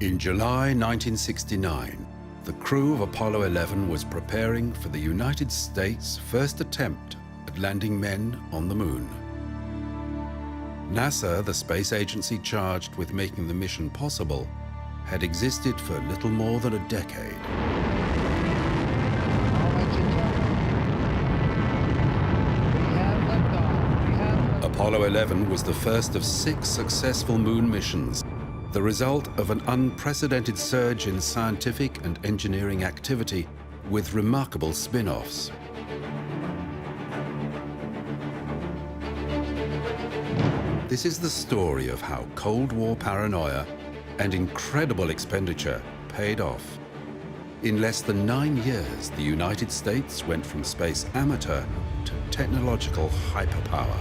In July 1969, the crew of Apollo 11 was preparing for the United States' first attempt at landing men on the moon. NASA, the space agency charged with making the mission possible, had existed for little more than a decade. Apollo 11 was the first of 6 successful moon missions, the result of an unprecedented surge in scientific and engineering activity with remarkable spin-offs. This is the story of how Cold War paranoia and incredible expenditure paid off. In less than 9 years, the United States went from space amateur to technological hyperpower.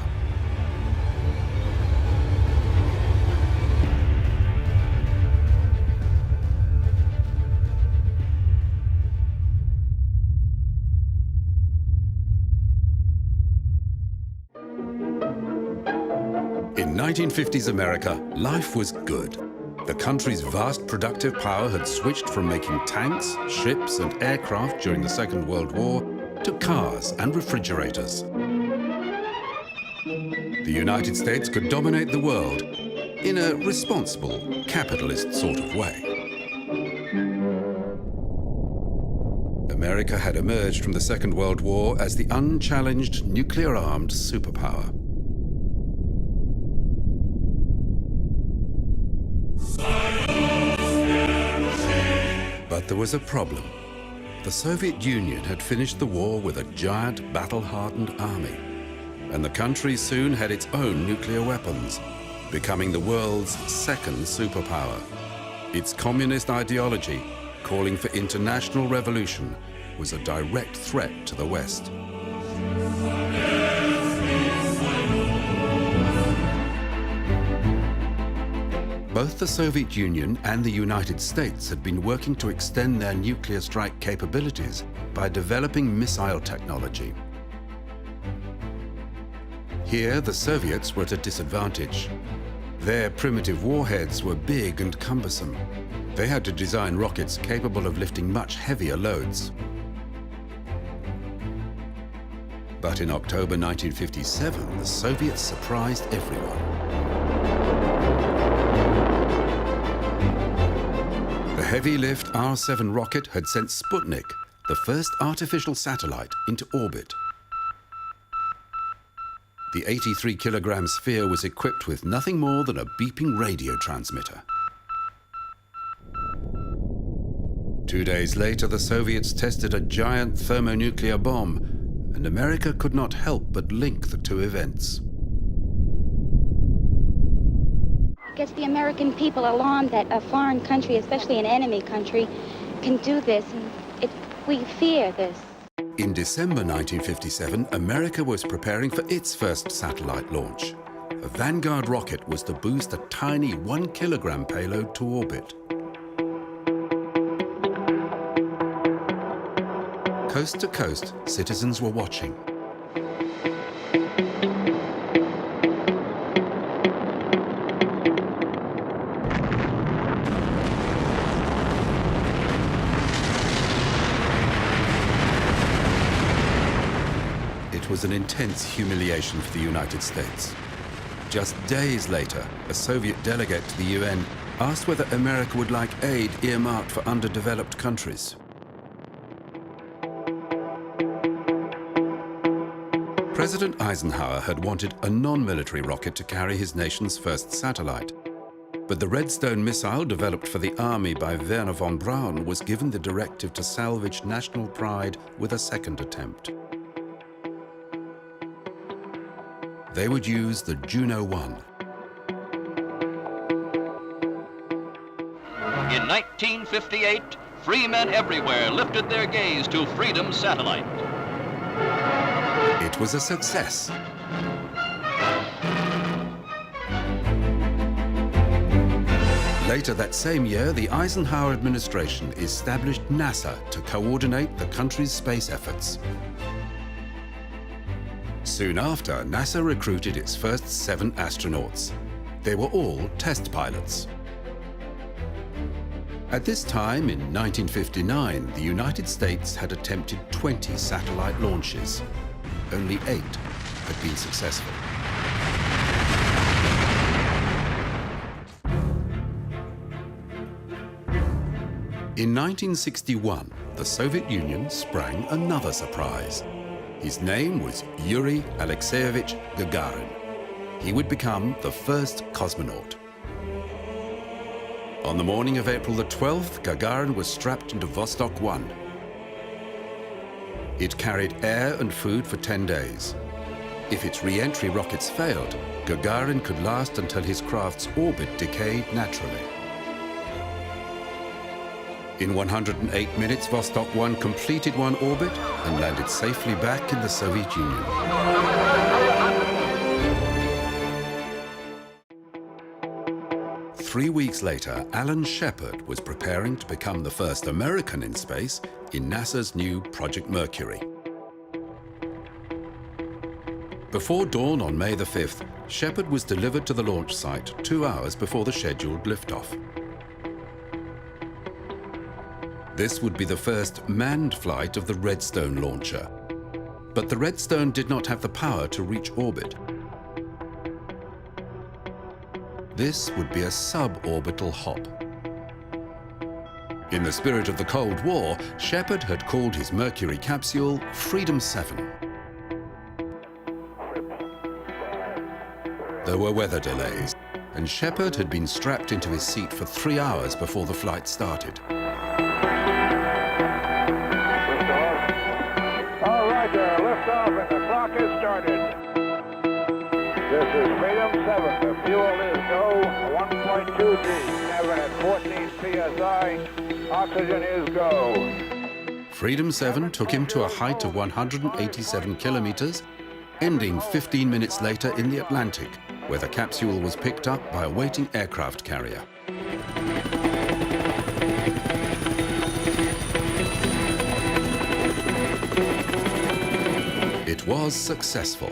In 1950s America, life was good. The country's vast productive power had switched from making tanks, ships, and aircraft during the Second World War to cars and refrigerators. The United States could dominate the world in a responsible, capitalist sort of way. America had emerged from the Second World War as the unchallenged nuclear-armed superpower. But there was a problem. The Soviet Union had finished the war with a giant, battle-hardened army, and the country soon had its own nuclear weapons, becoming the world's second superpower. Its communist ideology, calling for international revolution, was a direct threat to the West. Both the Soviet Union and the United States had been working to extend their nuclear strike capabilities by developing missile technology. Here, the Soviets were at a disadvantage. Their primitive warheads were big and cumbersome. They had to design rockets capable of lifting much heavier loads. But in October 1957, the Soviets surprised everyone. The heavy-lift R-7 rocket had sent Sputnik, the first artificial satellite, into orbit. The 83-kilogram sphere was equipped with nothing more than a beeping radio transmitter. 2 days later, the Soviets tested a giant thermonuclear bomb, and America could not help but link the two events. It gets the American people alarmed that a foreign country, especially an enemy country, can do this, and we fear this. In December 1957, America was preparing for its first satellite launch. A Vanguard rocket was to boost a tiny 1-kilogram payload to orbit. Coast to coast, citizens were watching. It was an intense humiliation for the United States. Just days later, a Soviet delegate to the UN asked whether America would like aid earmarked for underdeveloped countries. President Eisenhower had wanted a non-military rocket to carry his nation's first satellite. But the Redstone missile developed for the Army by Wernher von Braun was given the directive to salvage national pride with a second attempt. They would use the Juno 1. In 1958, free men everywhere lifted their gaze to Freedom's satellite. It was a success. Later that same year, the Eisenhower administration established NASA to coordinate the country's space efforts. Soon after, NASA recruited its first 7 astronauts. They were all test pilots. At this time, in 1959, the United States had attempted 20 satellite launches. Only 8 had been successful. In 1961, the Soviet Union sprang another surprise. His name was Yuri Alexeyevich Gagarin. He would become the first cosmonaut. On the morning of April the 12th, Gagarin was strapped into Vostok 1. It carried air and food for 10 days. If its re-entry rockets failed, Gagarin could last until his craft's orbit decayed naturally. In 108 minutes, Vostok 1 completed one orbit and landed safely back in the Soviet Union. Three weeks later, Alan Shepard was preparing to become the first American in space in NASA's new Project Mercury. Before dawn on May the 5th, Shepard was delivered to the launch site 2 hours before the scheduled liftoff. This would be the first manned flight of the Redstone launcher. But the Redstone did not have the power to reach orbit. This would be a suborbital hop. In the spirit of the Cold War, Shepard had called his Mercury capsule Freedom 7. There were weather delays, and Shepard had been strapped into his seat for 3 hours before the flight started. All right, liftoff, and the clock has started. This is Freedom 7. The fuel is go. 1.2 G. Cabin at 14 psi. Oxygen is go. Freedom 7 took him to a height of 187 kilometers, ending 15 minutes later in the Atlantic, where the capsule was picked up by a waiting aircraft carrier. It was successful,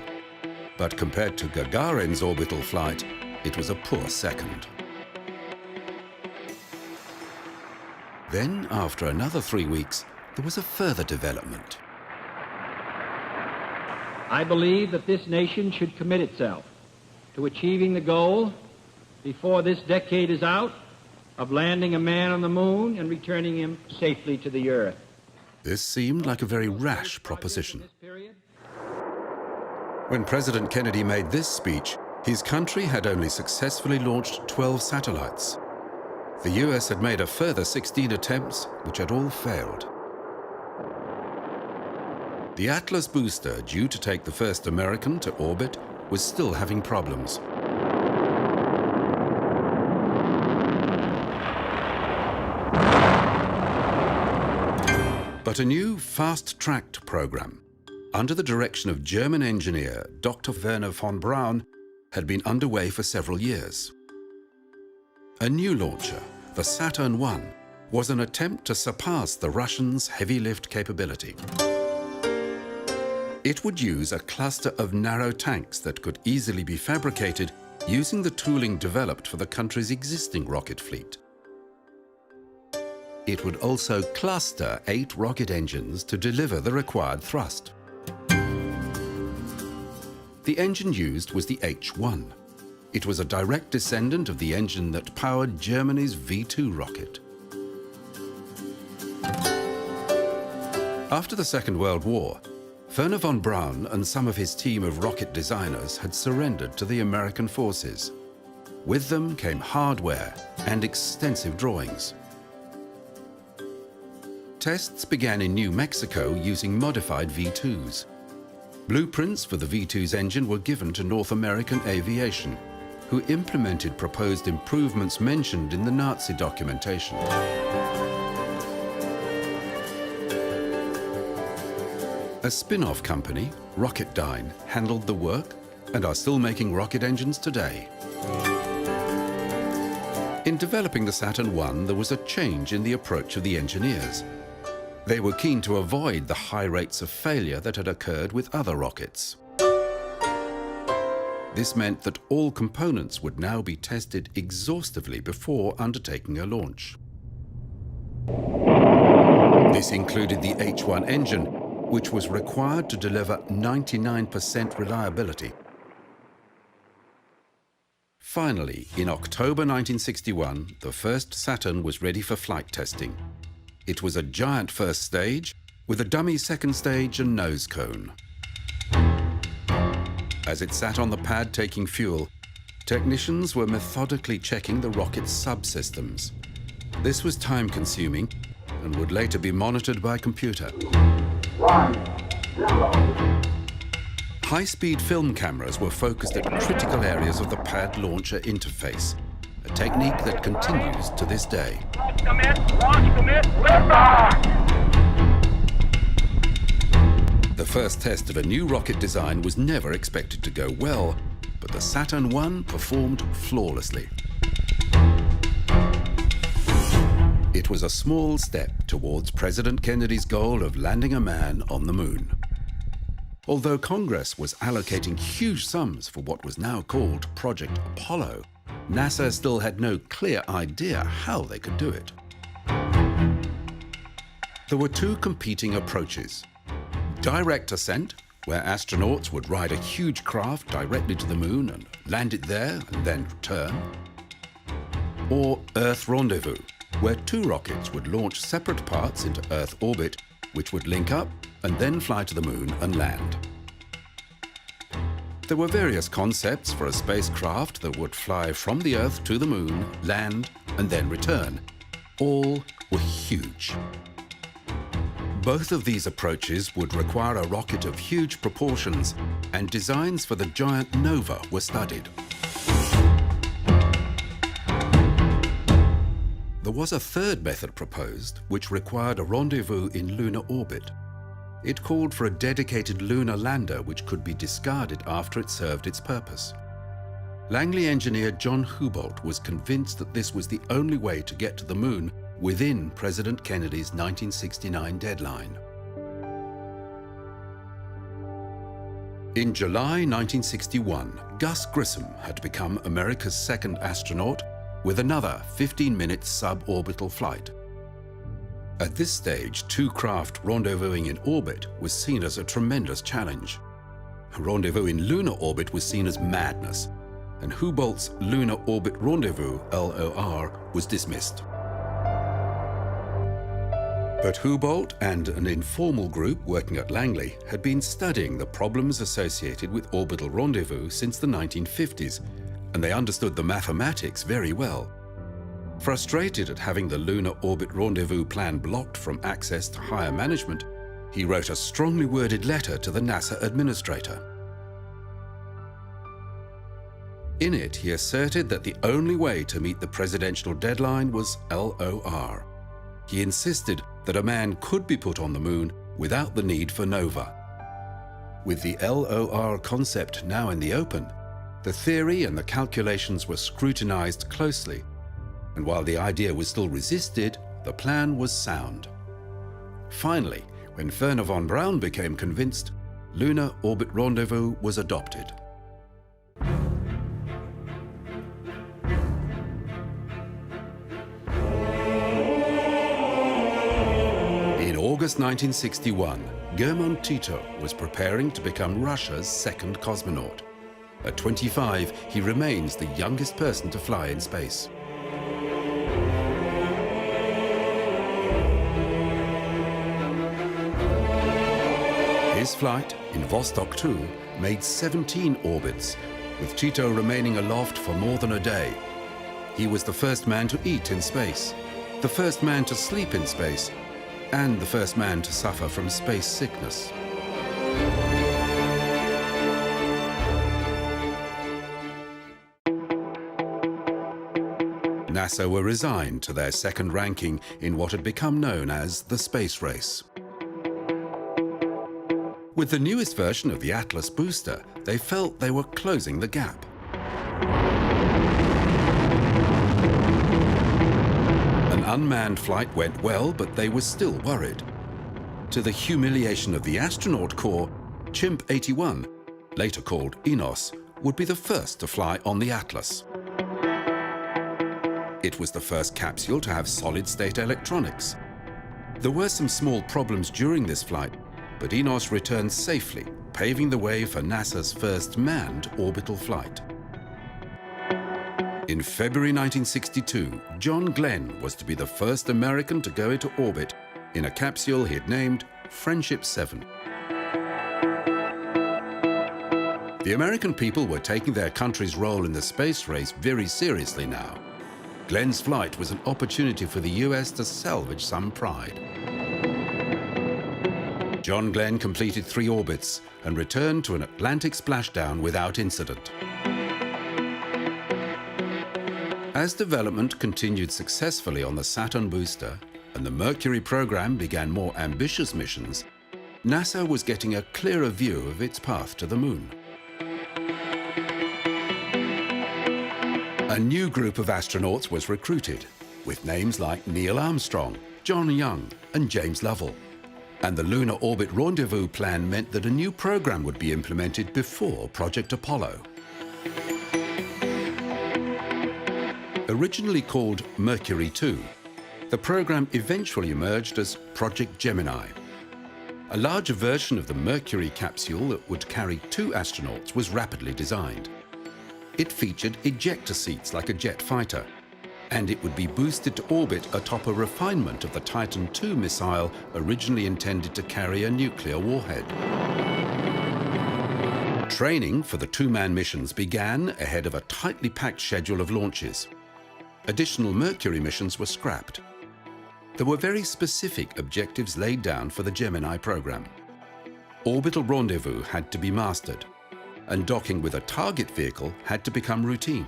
but compared to Gagarin's orbital flight, it was a poor second. Then, after another 3 weeks, there was a further development. I believe that this nation should commit itself to achieving the goal, before this decade is out, of landing a man on the moon and returning him safely to the Earth. This seemed like a very rash proposition. When President Kennedy made this speech, his country had only successfully launched 12 satellites. The US had made a further 16 attempts, which had all failed. The Atlas booster, due to take the first American to orbit, was still having problems. But a new fast-tracked program, under the direction of German engineer Dr. Werner von Braun, had been underway for several years. A new launcher, the Saturn I, was an attempt to surpass the Russians' heavy lift capability. It would use a cluster of narrow tanks that could easily be fabricated using the tooling developed for the country's existing rocket fleet. It would also cluster 8 rocket engines to deliver the required thrust. The engine used was the H-1. It was a direct descendant of the engine that powered Germany's V-2 rocket. After the Second World War, Werner von Braun and some of his team of rocket designers had surrendered to the American forces. With them came hardware and extensive drawings. Tests began in New Mexico using modified V-2s. Blueprints for the V-2's engine were given to North American Aviation, who implemented proposed improvements mentioned in the Nazi documentation. A spin-off company, Rocketdyne, handled the work and are still making rocket engines today. In developing the Saturn I, there was a change in the approach of the engineers. They were keen to avoid the high rates of failure that had occurred with other rockets. This meant that all components would now be tested exhaustively before undertaking a launch. This included the H-1 engine, which was required to deliver 99% reliability. Finally, in October 1961, the first Saturn was ready for flight testing. It was a giant first stage with a dummy second stage and nose cone. As it sat on the pad taking fuel, technicians were methodically checking the rocket's subsystems. This was time-consuming and would later be monitored by computer. High-speed film cameras were focused at critical areas of the pad launcher interface, a technique that continues to this day. The first test of a new rocket design was never expected to go well, but the Saturn I performed flawlessly. It was a small step towards President Kennedy's goal of landing a man on the moon. Although Congress was allocating huge sums for what was now called Project Apollo, NASA still had no clear idea how they could do it. There were two competing approaches: direct ascent, where astronauts would ride a huge craft directly to the moon and land it there and then return, or Earth rendezvous, where two rockets would launch separate parts into Earth orbit, which would link up and then fly to the moon and land. There were various concepts for a spacecraft that would fly from the Earth to the moon, land, and then return. All were huge. Both of these approaches would require a rocket of huge proportions, and designs for the giant Nova were studied. There was a third method proposed, which required a rendezvous in lunar orbit. It called for a dedicated lunar lander which could be discarded after it served its purpose. Langley engineer John Hubolt was convinced that this was the only way to get to the moon within President Kennedy's 1969 deadline. In July 1961, Gus Grissom had become America's second astronaut with another 15-minute suborbital flight. At this stage, two craft rendezvousing in orbit was seen as a tremendous challenge. A rendezvous in lunar orbit was seen as madness, and Hubolt's Lunar Orbit Rendezvous, LOR, was dismissed. But Hubolt and an informal group working at Langley had been studying the problems associated with orbital rendezvous since the 1950s, and they understood the mathematics very well. Frustrated at having the Lunar Orbit Rendezvous plan blocked from access to higher management, he wrote a strongly worded letter to the NASA administrator. In it, he asserted that the only way to meet the presidential deadline was LOR. He insisted that a man could be put on the moon without the need for Nova. With the LOR concept now in the open, the theory and the calculations were scrutinized closely, and while the idea was still resisted, the plan was sound. Finally, when Wernher von Braun became convinced, Lunar Orbit Rendezvous was adopted. In August 1961, German Tito was preparing to become Russia's second cosmonaut. At 25, he remains the youngest person to fly in space. His flight in Vostok 2 made 17 orbits, with Tito remaining aloft for more than a day. He was the first man to eat in space, the first man to sleep in space, and the first man to suffer from space sickness. NASA were resigned to their second ranking in what had become known as the space race. With the newest version of the Atlas booster, they felt they were closing the gap. An unmanned flight went well, but they were still worried. To the humiliation of the astronaut corps, Chimp 81, later called Enos, would be the first to fly on the Atlas. It was the first capsule to have solid-state electronics. There were some small problems during this flight, but Enos returned safely, paving the way for NASA's first manned orbital flight. In February 1962, John Glenn was to be the first American to go into orbit in a capsule he'd named Friendship 7. The American people were taking their country's role in the space race very seriously now. Glenn's flight was an opportunity for the US to salvage some pride. John Glenn completed 3 orbits and returned to an Atlantic splashdown without incident. As development continued successfully on the Saturn booster and the Mercury program began more ambitious missions, NASA was getting a clearer view of its path to the moon. A new group of astronauts was recruited, with names like Neil Armstrong, John Young, and James Lovell. And the Lunar Orbit Rendezvous plan meant that a new program would be implemented before Project Apollo. Originally called Mercury 2, the program eventually emerged as Project Gemini. A larger version of the Mercury capsule that would carry 2 astronauts was rapidly designed. It featured ejector seats like a jet fighter, and it would be boosted to orbit atop a refinement of the Titan II missile originally intended to carry a nuclear warhead. Training for the 2-man missions began ahead of a tightly packed schedule of launches. Additional Mercury missions were scrapped. There were very specific objectives laid down for the Gemini program. Orbital rendezvous had to be mastered, and docking with a target vehicle had to become routine.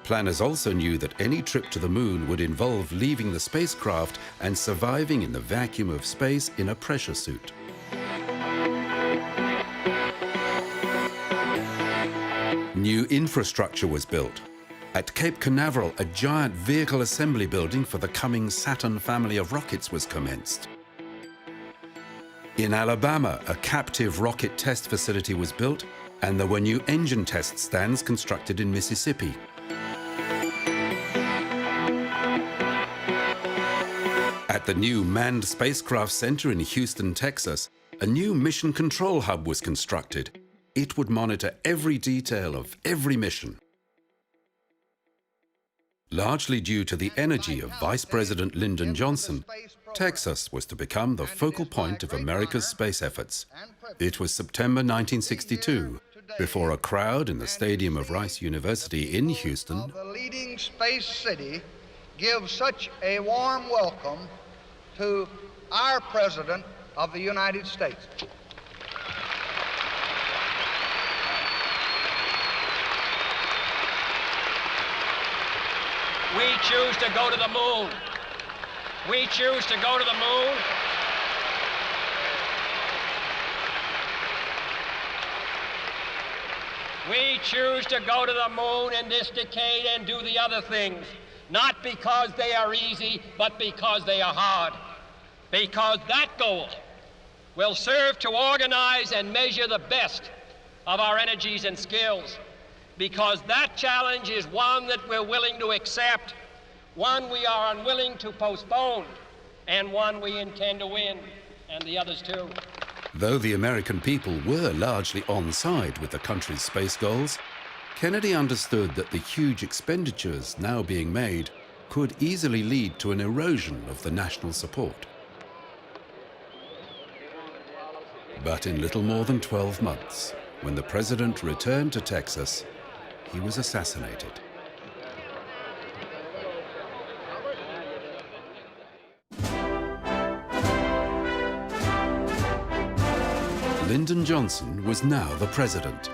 Planners also knew that any trip to the moon would involve leaving the spacecraft and surviving in the vacuum of space in a pressure suit. New infrastructure was built. At Cape Canaveral, a giant vehicle assembly building for the coming Saturn family of rockets was commenced. In Alabama, a captive rocket test facility was built, and there were new engine test stands constructed in Mississippi. At the new Manned Spacecraft Center in Houston, Texas, a new mission control hub was constructed. It would monitor every detail of every mission. Largely due to the energy of Vice President Lyndon Johnson, Texas was to become the focal point of America's space efforts. It was September 1962, before a crowd in the stadium of Rice University in Houston, the leading space city, gives such a warm welcome to our President of the United States. We choose to go to the moon. We choose to go to the moon. We choose to go to the moon in this decade and do the other things, not because they are easy, but because they are hard. Because that goal will serve to organize and measure the best of our energies and skills. Because that challenge is one that we're willing to accept, one we are unwilling to postpone, and one we intend to win, and the others too. Though the American people were largely on side with the country's space goals, Kennedy understood that the huge expenditures now being made could easily lead to an erosion of the national support. But in little more than 12 months, when the president returned to Texas, he was assassinated. Lyndon Johnson was now the president.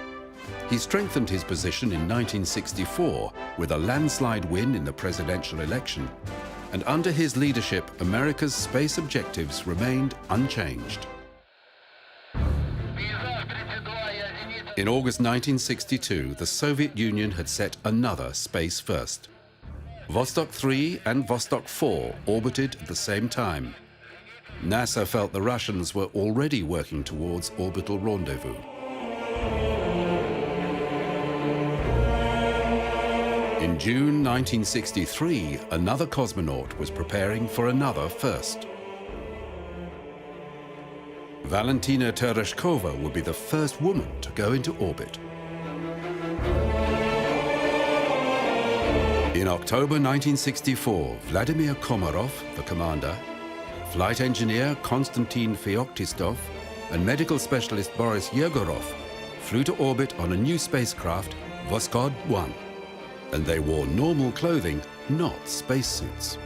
He strengthened his position in 1964 with a landslide win in the presidential election, and under his leadership, America's space objectives remained unchanged. In August 1962, the Soviet Union had set another space first. Vostok 3 and Vostok 4 orbited at the same time. NASA felt the Russians were already working towards orbital rendezvous. In June 1963, another cosmonaut was preparing for another first. Valentina Tereshkova would be the first woman to go into orbit. In October 1964, Vladimir Komarov, the commander, flight engineer Konstantin Feoktistov, and medical specialist Boris Yegorov flew to orbit on a new spacecraft, Voskhod 1. And they wore normal clothing, not spacesuits.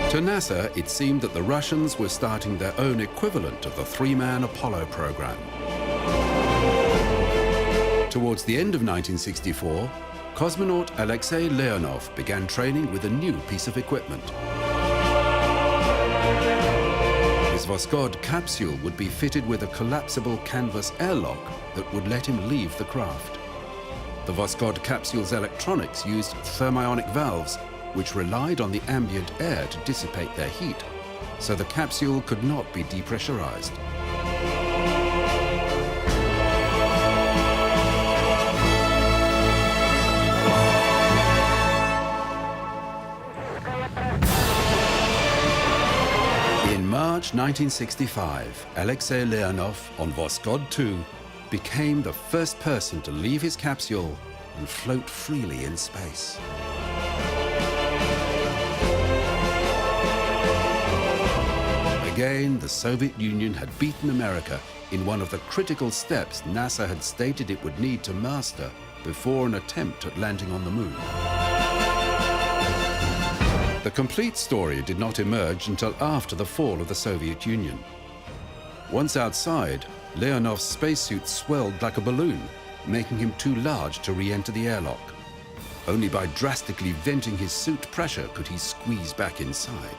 To NASA, it seemed that the Russians were starting their own equivalent of the three-man Apollo program. Towards the end of 1964, cosmonaut Alexei Leonov began training with a new piece of equipment. His Voskhod capsule would be fitted with a collapsible canvas airlock that would let him leave the craft. The Voskhod capsule's electronics used thermionic valves, which relied on the ambient air to dissipate their heat, so the capsule could not be depressurized. In March 1965, Alexei Leonov on Voskhod 2 became the first person to leave his capsule and float freely in space. Again, the Soviet Union had beaten America in one of the critical steps NASA had stated it would need to master before an attempt at landing on the moon. The complete story did not emerge until after the fall of the Soviet Union. Once outside, Leonov's spacesuit swelled like a balloon, making him too large to re-enter the airlock. Only by drastically venting his suit pressure could he squeeze back inside.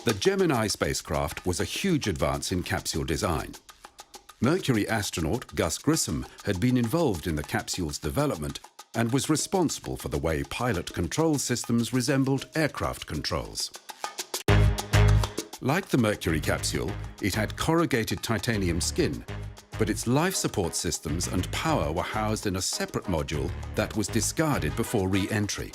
The Gemini spacecraft was a huge advance in capsule design. Mercury astronaut Gus Grissom had been involved in the capsule's development and was responsible for the way pilot control systems resembled aircraft controls. Like the Mercury capsule, it had corrugated titanium skin, but its life support systems and power were housed in a separate module that was discarded before re-entry.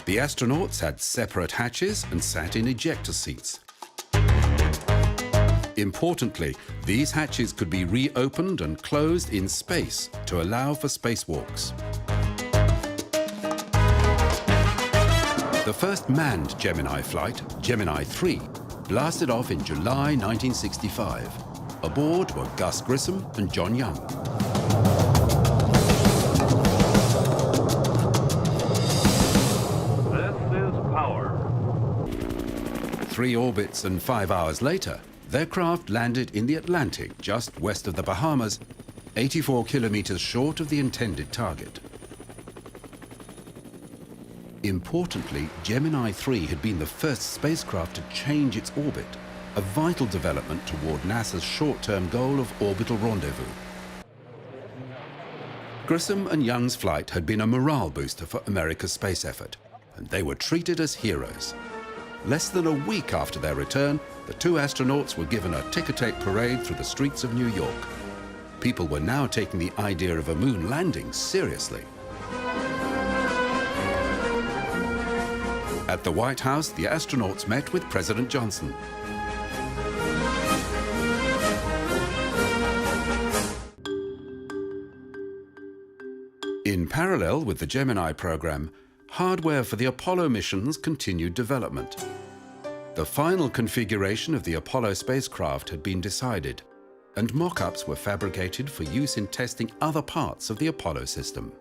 The astronauts had separate hatches and sat in ejector seats. Importantly, these hatches could be reopened and closed in space to allow for spacewalks. The first manned Gemini flight, Gemini 3, blasted off in July 1965. Aboard were Gus Grissom and John Young. This is power. 3 orbits and 5 hours later, their craft landed in the Atlantic, just west of the Bahamas, 84 kilometers short of the intended target. Importantly, Gemini 3 had been the first spacecraft to change its orbit, a vital development toward NASA's short-term goal of orbital rendezvous. Grissom and Young's flight had been a morale booster for America's space effort, and they were treated as heroes. Less than a week after their return, the 2 astronauts were given a ticker-tape parade through the streets of New York. People were now taking the idea of a moon landing seriously. At the White House, the astronauts met with President Johnson. In parallel with the Gemini program, hardware for the Apollo missions continued development. The final configuration of the Apollo spacecraft had been decided, and mock-ups were fabricated for use in testing other parts of the Apollo system.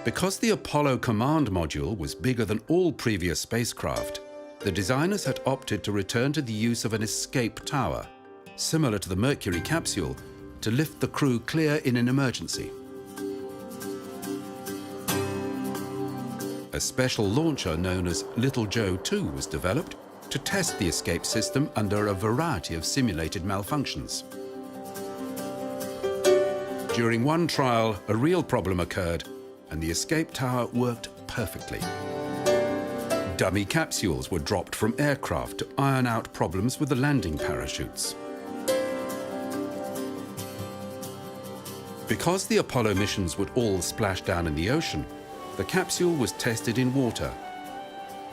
Because the Apollo command module was bigger than all previous spacecraft, the designers had opted to return to the use of an escape tower, similar to the Mercury capsule, to lift the crew clear in an emergency. A special launcher known as Little Joe 2 was developed to test the escape system under a variety of simulated malfunctions. During one trial, a real problem occurred, and the escape tower worked perfectly. Dummy capsules were dropped from aircraft to iron out problems with the landing parachutes. Because the Apollo missions would all splash down in the ocean, the capsule was tested in water.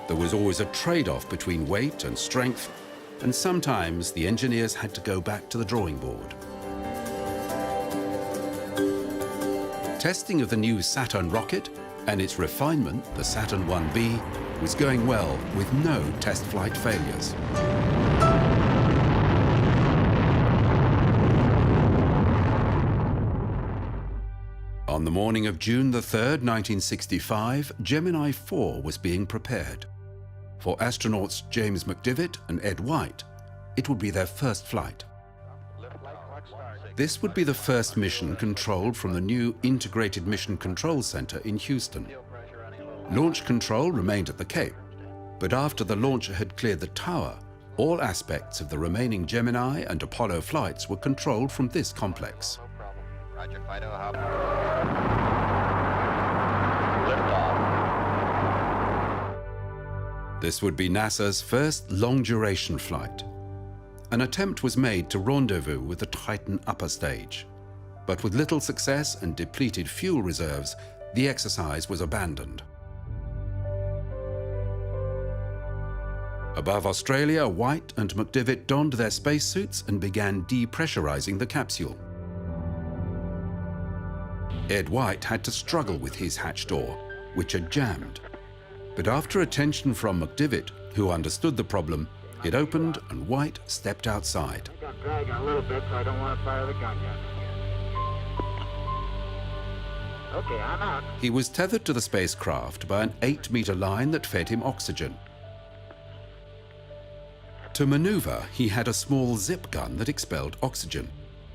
There was always a trade-off between weight and strength, and sometimes the engineers had to go back to the drawing board. Testing of the new Saturn rocket and its refinement, the Saturn 1B, was going well with no test flight failures. On the morning of June the 3rd, 1965, Gemini 4 was being prepared. For astronauts James McDivitt and Ed White, it would be their first flight. This would be the first mission controlled from the new Integrated Mission Control Center in Houston. Launch control remained at the Cape, but after the launcher had cleared the tower, all aspects of the remaining Gemini and Apollo flights were controlled from this complex. Roger, Fido, This would be NASA's first long-duration flight. An attempt was made to rendezvous with the Titan upper stage, but with little success and depleted fuel reserves, the exercise was abandoned. Above Australia, White and McDivitt donned their spacesuits and began depressurizing the capsule. Ed White had to struggle with his hatch door, which had jammed. But after attention from McDivitt, who understood the problem, it opened and White stepped outside. I got dragging a little bit, so I don't want to fire the gun yet. Okay, I'm out. He was tethered to the spacecraft by an 8-meter line that fed him oxygen. To maneuver, he had a small zip gun that expelled oxygen.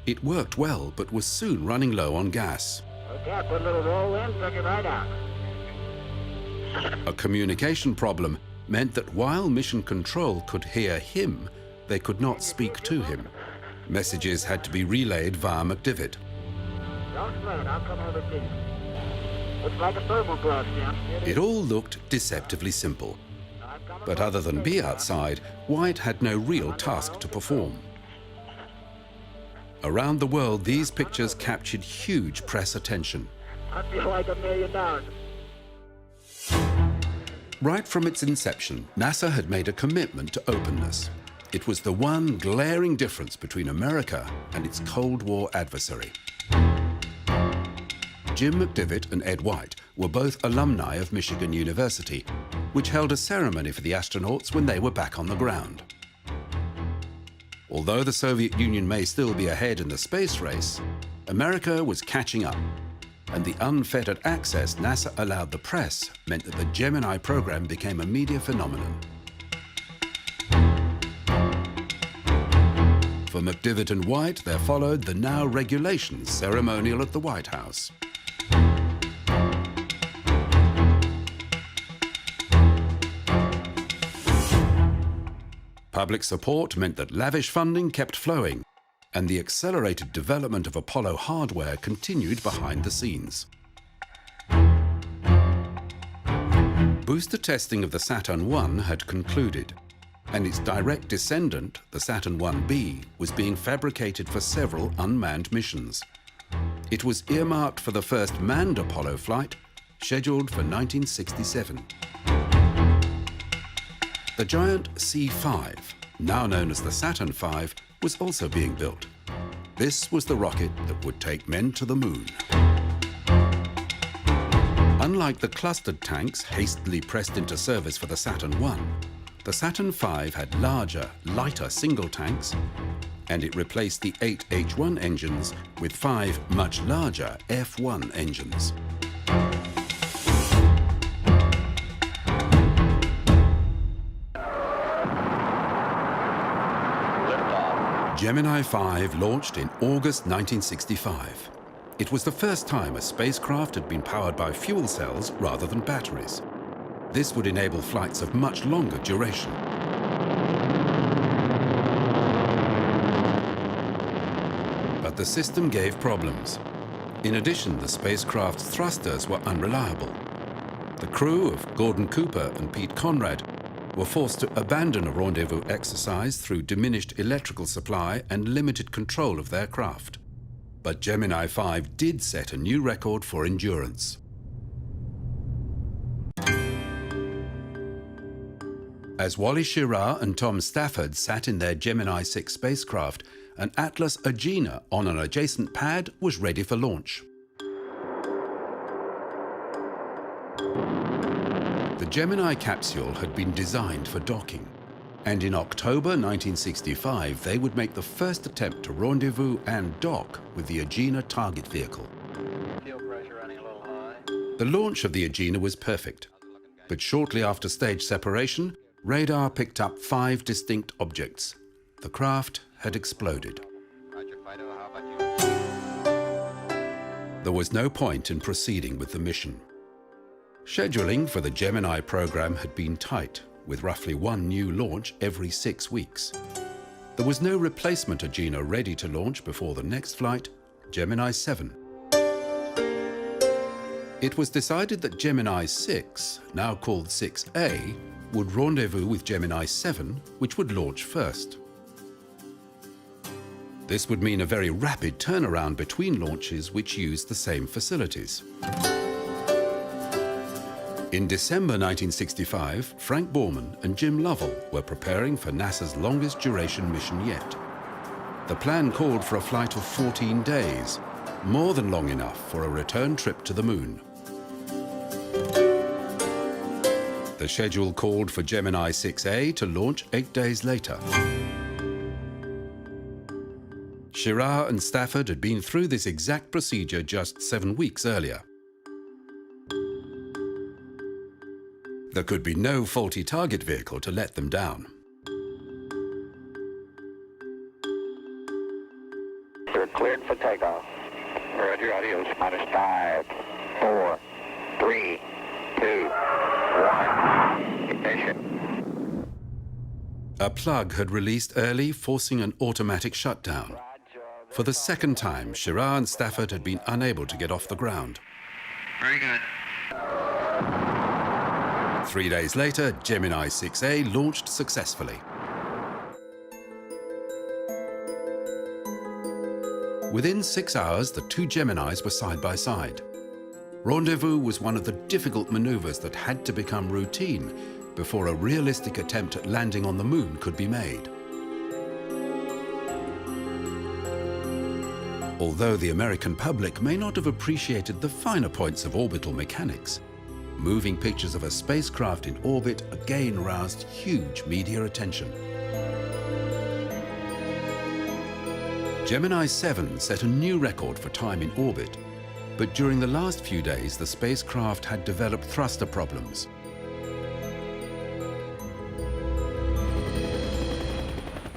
It worked well, but was soon running low on gas. Okay, I put a little roll in, took it right out. A communication problem meant that while Mission Control could hear him, they could not speak to him. Messages had to be relayed via McDivitt. Don't sweat it, I'll come over to you. Looks like a thermal glass, Jim. It all looked deceptively simple. But other than be outside, White had no real task to perform. Around the world, these pictures captured huge press attention. I feel like $1 million. Right from its inception, NASA had made a commitment to openness. It was the one glaring difference between America and its Cold War adversary. Jim McDivitt and Ed White were both alumni of Michigan University, which held a ceremony for the astronauts when they were back on the ground. Although the Soviet Union may still be ahead in the space race, America was catching up, and the unfettered access NASA allowed the press meant that the Gemini program became a media phenomenon. For McDivitt and White, there followed the now regulations ceremonial at the White House. Public support meant that lavish funding kept flowing, and the accelerated development of Apollo hardware continued behind the scenes. Booster testing of the Saturn I had concluded, and its direct descendant, the Saturn 1B, was being fabricated for several unmanned missions. It was earmarked for the first manned Apollo flight, scheduled for 1967. The giant C-5, now known as the Saturn V, was also being built. This was the rocket that would take men to the moon. Unlike the clustered tanks hastily pressed into service for the Saturn I, the Saturn V had larger, lighter single tanks, and it replaced the 8 H-1 engines with 5 much larger F-1 engines. Gemini 5 launched in August 1965. It was the first time a spacecraft had been powered by fuel cells rather than batteries. This would enable flights of much longer duration. But the system gave problems. In addition, the spacecraft's thrusters were unreliable. The crew of Gordon Cooper and Pete Conrad were forced to abandon a rendezvous exercise through diminished electrical supply and limited control of their craft. But Gemini 5 did set a new record for endurance. As Wally Schirra and Tom Stafford sat in their Gemini 6 spacecraft, an Atlas Agena on an adjacent pad was ready for launch. The Gemini capsule had been designed for docking, and in October 1965 they would make the first attempt to rendezvous and dock with the Agena target vehicle. Fuel pressure running a little high. The launch of the Agena was perfect, but shortly after stage separation, radar picked up 5 distinct objects. The craft had exploded. Roger, Fido, how about you? There was no point in proceeding with the mission. Scheduling for the Gemini program had been tight, with roughly 1 new launch every 6 weeks. There was no replacement Agena ready to launch before the next flight, Gemini 7. It was decided that Gemini 6, now called 6A, would rendezvous with Gemini 7, which would launch first. This would mean a very rapid turnaround between launches which used the same facilities. In December 1965, Frank Borman and Jim Lovell were preparing for NASA's longest duration mission yet. The plan called for a flight of 14 days, more than long enough for a return trip to the moon. The schedule called for Gemini 6A to launch 8 days later. Schirra and Stafford had been through this exact procedure just 7 weeks earlier. There could be no faulty target vehicle to let them down. You're cleared for takeoff. Roger, adios. Minus 5, 4, 3, 2, 1. Ignition. A plug had released early, forcing an automatic shutdown. For the second time, Schirra and Stafford had been unable to get off the ground. Very good. 3 days later, Gemini 6A launched successfully. Within 6 hours, the 2 Geminis were side by side. Rendezvous was one of the difficult maneuvers that had to become routine before a realistic attempt at landing on the moon could be made. Although the American public may not have appreciated the finer points of orbital mechanics, moving pictures of a spacecraft in orbit again roused huge media attention. Gemini 7 set a new record for time in orbit, but during the last few days the spacecraft had developed thruster problems.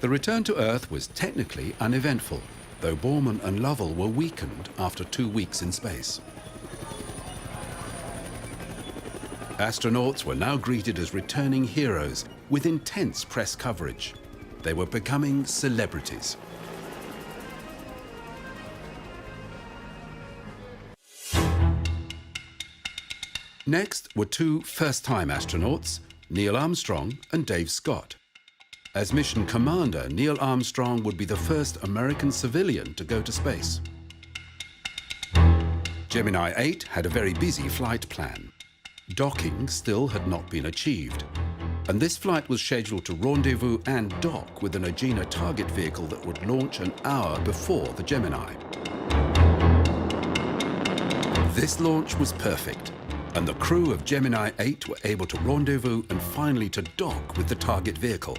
The return to Earth was technically uneventful, though Borman and Lovell were weakened after 2 weeks in space. Astronauts were now greeted as returning heroes with intense press coverage. They were becoming celebrities. Next were 2 first-time astronauts, Neil Armstrong and Dave Scott. As mission commander, Neil Armstrong would be the first American civilian to go to space. Gemini 8 had a very busy flight plan. Docking still had not been achieved, and this flight was scheduled to rendezvous and dock with an Agena target vehicle that would launch an hour before the Gemini. This launch was perfect, and the crew of Gemini 8 were able to rendezvous and finally to dock with the target vehicle.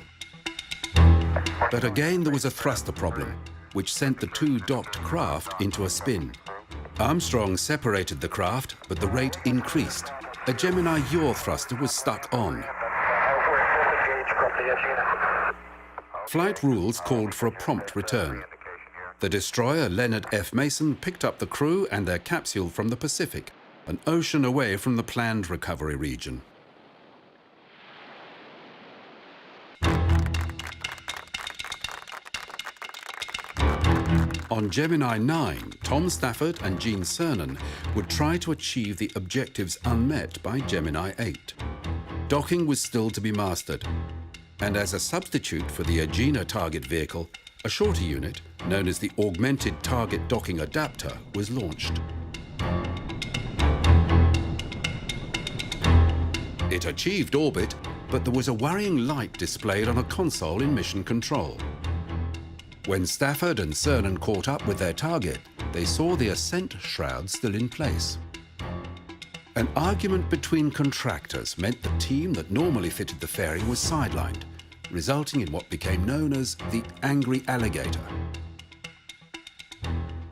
But again there was a thruster problem, which sent the 2 docked craft into a spin. Armstrong separated the craft, but the rate increased. A Gemini yaw thruster was stuck on. Flight rules called for a prompt return. The destroyer Leonard F. Mason picked up the crew and their capsule from the Pacific, an ocean away from the planned recovery region. On Gemini 9, Tom Stafford and Gene Cernan would try to achieve the objectives unmet by Gemini 8. Docking was still to be mastered, and as a substitute for the Agena target vehicle, a shorter unit, known as the Augmented Target Docking Adapter, was launched. It achieved orbit, but there was a worrying light displayed on a console in mission control. When Stafford and Cernan caught up with their target, they saw the ascent shroud still in place. An argument between contractors meant the team that normally fitted the fairing was sidelined, resulting in what became known as the Angry Alligator.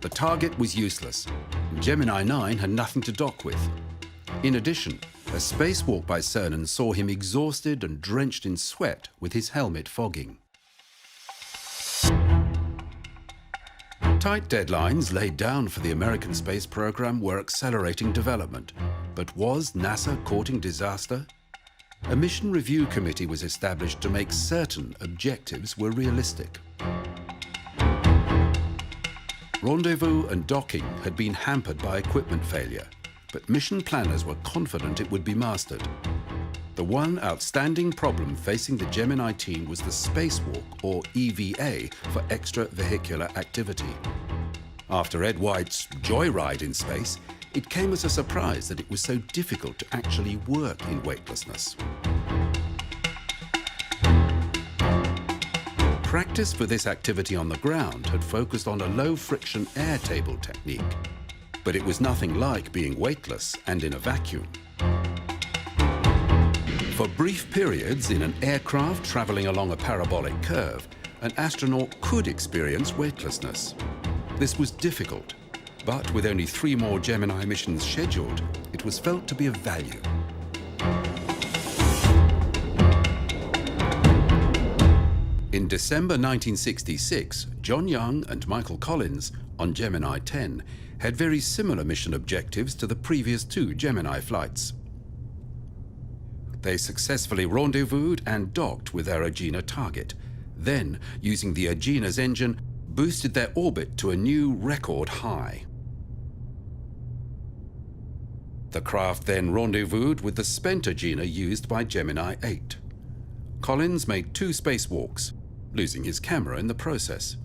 The target was useless. Gemini 9 had nothing to dock with. In addition, a spacewalk by Cernan saw him exhausted and drenched in sweat with his helmet fogging. Tight deadlines laid down for the American space program were accelerating development, but was NASA courting disaster? A mission review committee was established to make certain objectives were realistic. Rendezvous and docking had been hampered by equipment failure, but mission planners were confident it would be mastered. The one outstanding problem facing the Gemini team was the spacewalk, or EVA, for extravehicular activity. After Ed White's joyride in space, it came as a surprise that it was so difficult to actually work in weightlessness. Practice for this activity on the ground had focused on a low-friction air table technique, but it was nothing like being weightless and in a vacuum. For brief periods in an aircraft traveling along a parabolic curve, an astronaut could experience weightlessness. This was difficult, but with only 3 more Gemini missions scheduled, it was felt to be of value. In December 1966, John Young and Michael Collins, on Gemini 10, had very similar mission objectives to the previous 2 Gemini flights. They successfully rendezvoused and docked with their Agena target, then, using the Agena's engine, boosted their orbit to a new record high. The craft then rendezvoused with the spent Agena used by Gemini 8. Collins made 2 spacewalks, losing his camera in the process.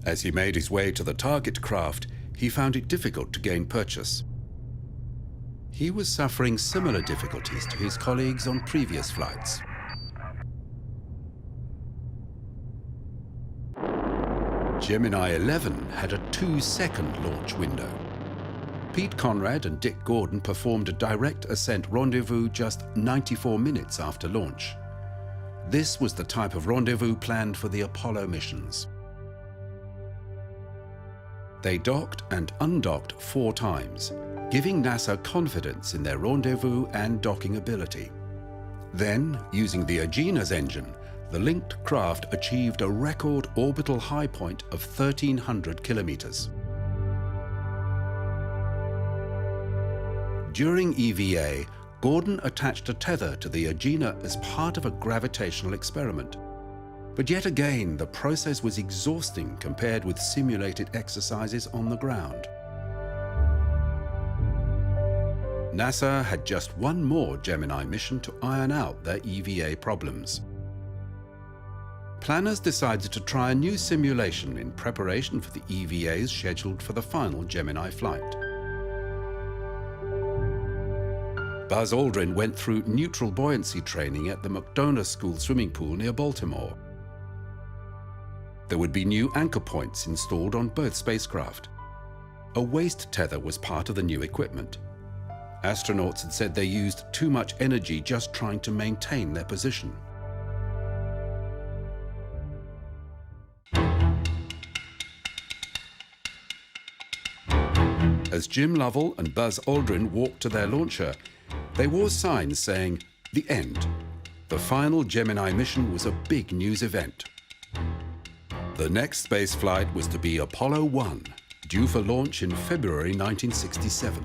As he made his way to the target craft, he found it difficult to gain purchase. He was suffering similar difficulties to his colleagues on previous flights. Gemini 11 had a 2-second launch window. Pete Conrad and Dick Gordon performed a direct ascent rendezvous just 94 minutes after launch. This was the type of rendezvous planned for the Apollo missions. They docked and undocked 4 times, giving NASA confidence in their rendezvous and docking ability. Then, using the Agena's engine, the linked craft achieved a record orbital high point of 1,300 kilometers. During EVA, Gordon attached a tether to the Agena as part of a gravitational experiment. But yet again, the process was exhausting compared with simulated exercises on the ground. NASA had just 1 more Gemini mission to iron out their EVA problems. Planners decided to try a new simulation in preparation for the EVAs scheduled for the final Gemini flight. Buzz Aldrin went through neutral buoyancy training at the McDonough School swimming pool near Baltimore. There would be new anchor points installed on both spacecraft. A waist tether was part of the new equipment. Astronauts had said they used too much energy just trying to maintain their position. As Jim Lovell and Buzz Aldrin walked to their launcher, they wore signs saying, "The end." The final Gemini mission was a big news event. The next space flight was to be Apollo 1, due for launch in February 1967.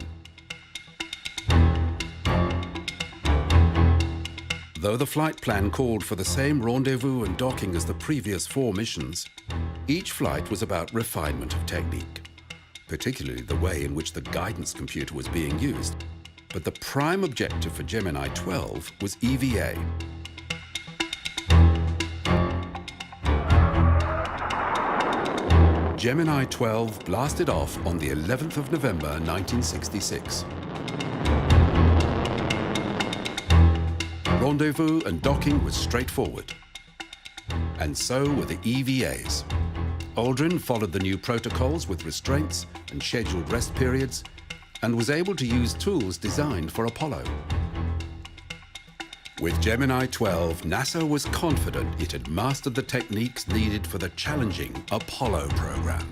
Though the flight plan called for the same rendezvous and docking as the previous 4 missions, Each flight was about refinement of technique, particularly the way in which the guidance computer was being used. But the prime objective for Gemini 12 was EVA. Gemini 12 blasted off on the 11th of November 1966. Rendezvous and docking was straightforward. And so were the EVAs. Aldrin followed the new protocols with restraints and scheduled rest periods, and was able to use tools designed for Apollo. With Gemini 12, NASA was confident it had mastered the techniques needed for the challenging Apollo program.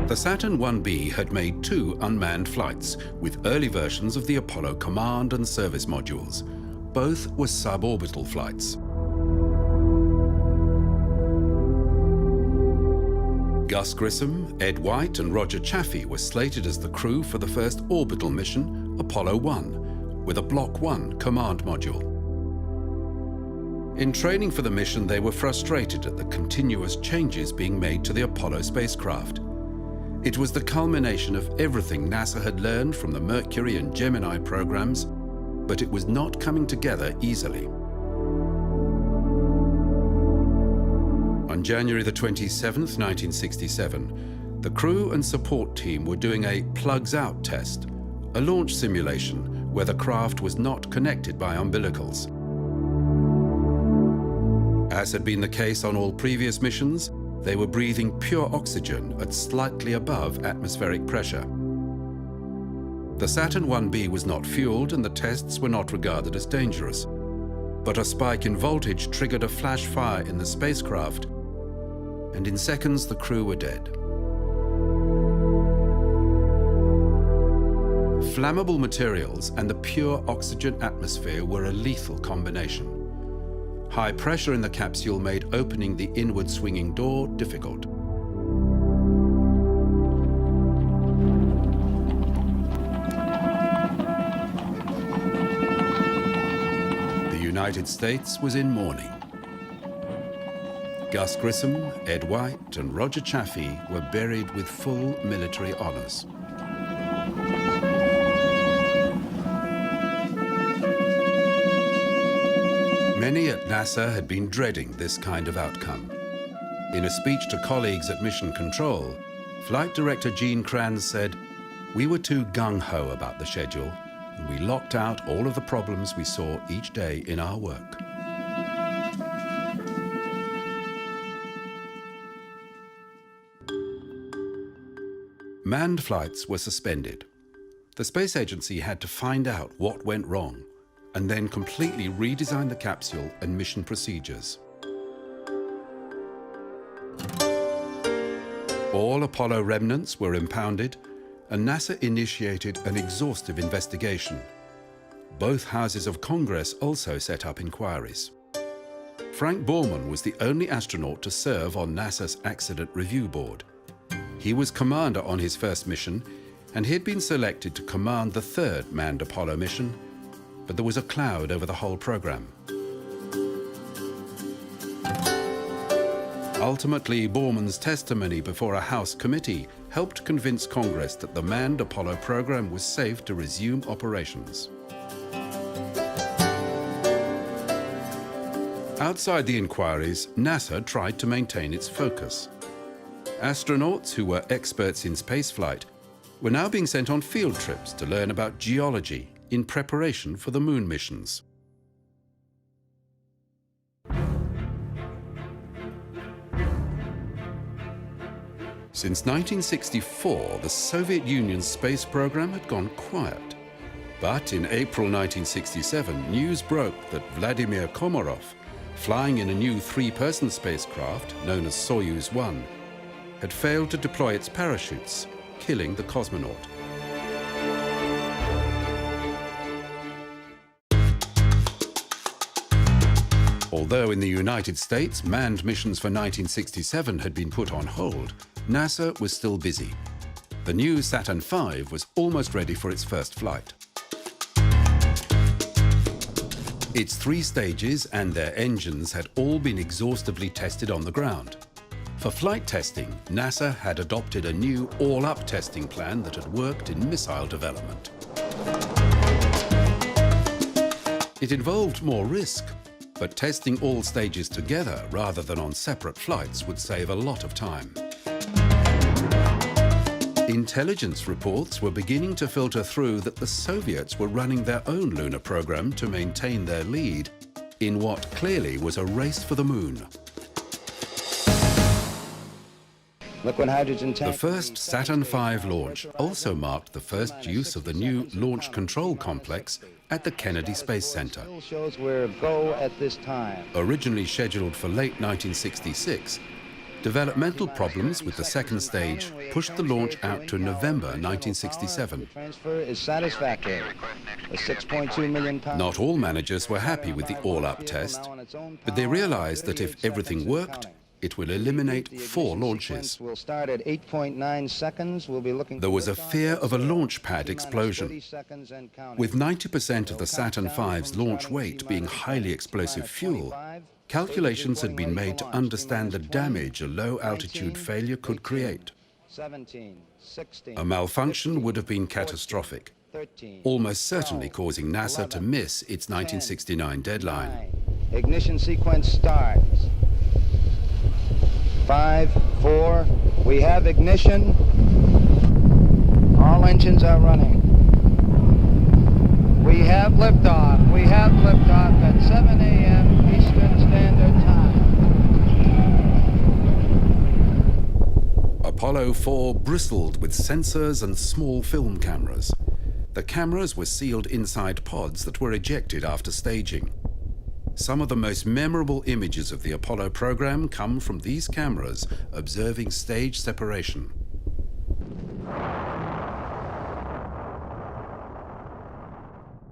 The Saturn 1B had made 2 unmanned flights with early versions of the Apollo command and service modules. Both were suborbital flights. Gus Grissom, Ed White and Roger Chaffee were slated as the crew for the first orbital mission, Apollo 1, with a Block 1 command module. In training for the mission, they were frustrated at the continuous changes being made to the Apollo spacecraft. It was the culmination of everything NASA had learned from the Mercury and Gemini programs, but it was not coming together easily. On January the 27th, 1967, the crew and support team were doing a plugs-out test, a launch simulation where the craft was not connected by umbilicals. As had been the case on all previous missions, they were breathing pure oxygen at slightly above atmospheric pressure. The Saturn 1B was not fueled and the tests were not regarded as dangerous. But a spike in voltage triggered a flash fire in the spacecraft, and in seconds the crew were dead. Flammable materials and the pure oxygen atmosphere were a lethal combination. High pressure in the capsule made opening the inward swinging door difficult. The United States was in mourning. Gus Grissom, Ed White, and Roger Chaffee were buried with full military honors. Many at NASA had been dreading this kind of outcome. In a speech to colleagues at Mission Control, Flight Director Gene Kranz said, "We were too gung-ho about the schedule, and we locked out all of the problems we saw each day in our work." Manned flights were suspended. The space agency had to find out what went wrong, and then completely redesign the capsule and mission procedures. All Apollo remnants were impounded, and NASA initiated an exhaustive investigation. Both houses of Congress also set up inquiries. Frank Borman was the only astronaut to serve on NASA's Accident Review Board. He was commander on his first mission, and he had been selected to command the 3rd manned Apollo mission, but there was a cloud over the whole program. Ultimately, Borman's testimony before a House committee helped convince Congress that the manned Apollo program was safe to resume operations. Outside the inquiries, NASA tried to maintain its focus. Astronauts who were experts in spaceflight were now being sent on field trips to learn about geology in preparation for the moon missions. Since 1964, the Soviet Union's space program had gone quiet. But in April 1967, news broke that Vladimir Komarov, flying in a new 3-person spacecraft known as Soyuz 1, had failed to deploy its parachutes, killing the cosmonaut. Although in the United States, manned missions for 1967 had been put on hold, NASA was still busy. The new Saturn V was almost ready for its first flight. Its 3 stages and their engines had all been exhaustively tested on the ground. For flight testing, NASA had adopted a new all-up testing plan that had worked in missile development. It involved more risk, but testing all stages together rather than on separate flights would save a lot of time. Intelligence reports were beginning to filter through that the Soviets were running their own lunar program to maintain their lead in what clearly was a race for the moon. Liquid hydrogen tank. The first Saturn V launch also marked the first use of the new Launch Control Complex at the Kennedy Space Center. Shows where go at this time. Originally scheduled for late 1966, developmental problems with the second stage pushed the launch out to November 1967. Transfer is satisfactory. A 6.2 million pound. Not all managers were happy with the all-up test, but they realized that if everything worked, it will eliminate 4 launches. We'll start at 8.9 seconds. We'll be looking. There was a fear of a launch pad explosion. With 90% of the Saturn V's launch weight being highly explosive fuel, calculations had been made to understand the damage a low-altitude failure could create. A malfunction would have been catastrophic, almost certainly causing NASA to miss its 1969 deadline. Ignition sequence starts. 5, 4, we have ignition. All engines are running. We have liftoff. We have liftoff at 7 a.m. Eastern Standard Time. Apollo 4 bristled with sensors and small film cameras. The cameras were sealed inside pods that were ejected after staging. Some of the most memorable images of the Apollo program come from these cameras observing stage separation.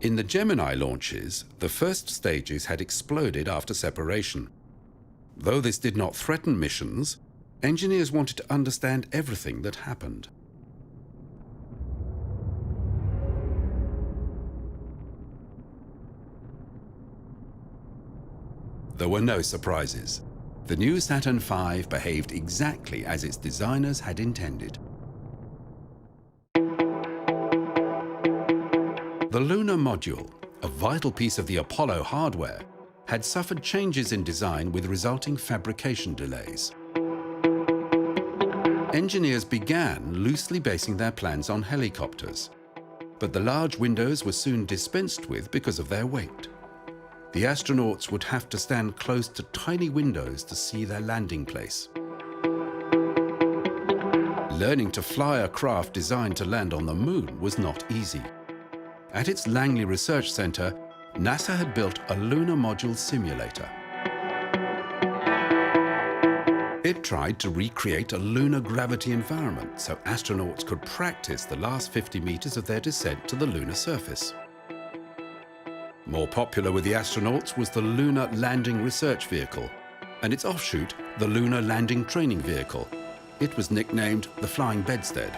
In the Gemini launches, the first stages had exploded after separation. Though this did not threaten missions, engineers wanted to understand everything that happened. There were no surprises. The new Saturn V behaved exactly as its designers had intended. The lunar module, a vital piece of the Apollo hardware, had suffered changes in design with resulting fabrication delays. Engineers began loosely basing their plans on helicopters, but the large windows were soon dispensed with because of their weight. The astronauts would have to stand close to tiny windows to see their landing place. Learning to fly a craft designed to land on the moon was not easy. At its Langley Research Center, NASA had built a lunar module simulator. It tried to recreate a lunar gravity environment so astronauts could practice the last 50 meters of their descent to the lunar surface. More popular with the astronauts was the Lunar Landing Research Vehicle, and its offshoot, the Lunar Landing Training Vehicle. It was nicknamed the Flying Bedstead.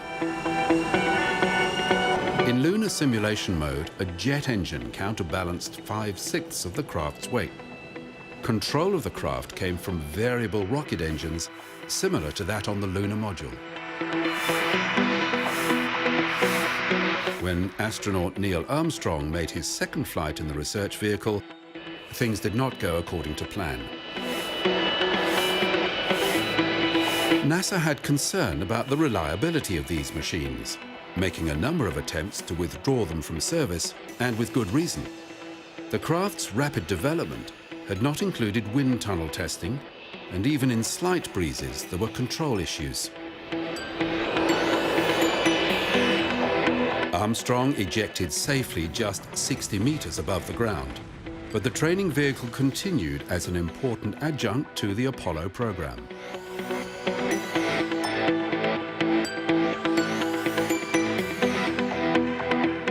In lunar simulation mode, a jet engine counterbalanced 5/6 of the craft's weight. Control of the craft came from variable rocket engines, similar to that on the lunar module. When astronaut Neil Armstrong made his second flight in the research vehicle, things did not go according to plan. NASA had concern about the reliability of these machines, making a number of attempts to withdraw them from service, and with good reason. The craft's rapid development had not included wind tunnel testing, and even in slight breezes there were control issues. Armstrong ejected safely just 60 meters above the ground, but the training vehicle continued as an important adjunct to the Apollo program.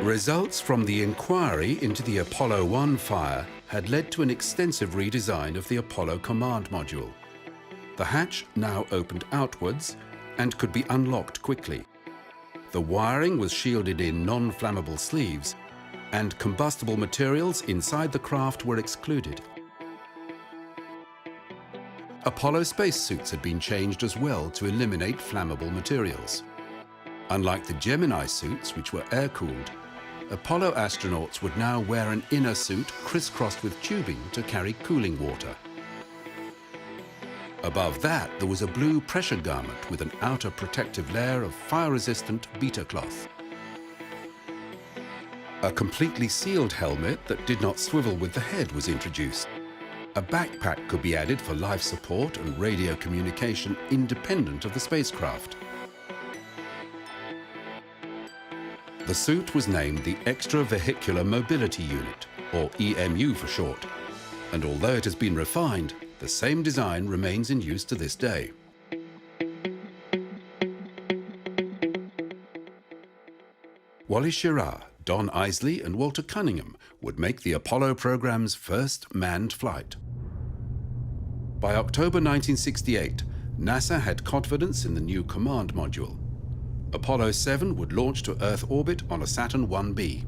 Results from the inquiry into the Apollo 1 fire had led to an extensive redesign of the Apollo command module. The hatch now opened outwards and could be unlocked quickly. The wiring was shielded in non-flammable sleeves, and combustible materials inside the craft were excluded. Apollo spacesuits had been changed as well to eliminate flammable materials. Unlike the Gemini suits, which were air-cooled, Apollo astronauts would now wear an inner suit crisscrossed with tubing to carry cooling water. Above that, there was a blue pressure garment with an outer protective layer of fire-resistant beta cloth. A completely sealed helmet that did not swivel with the head was introduced. A backpack could be added for life support and radio communication independent of the spacecraft. The suit was named the Extravehicular Mobility Unit, or EMU for short, and although it has been refined, the same design remains in use to this day. Wally Schirra, Don Isley and Walter Cunningham would make the Apollo program's first manned flight. By October 1968, NASA had confidence in the new command module. Apollo 7 would launch to Earth orbit on a Saturn 1B.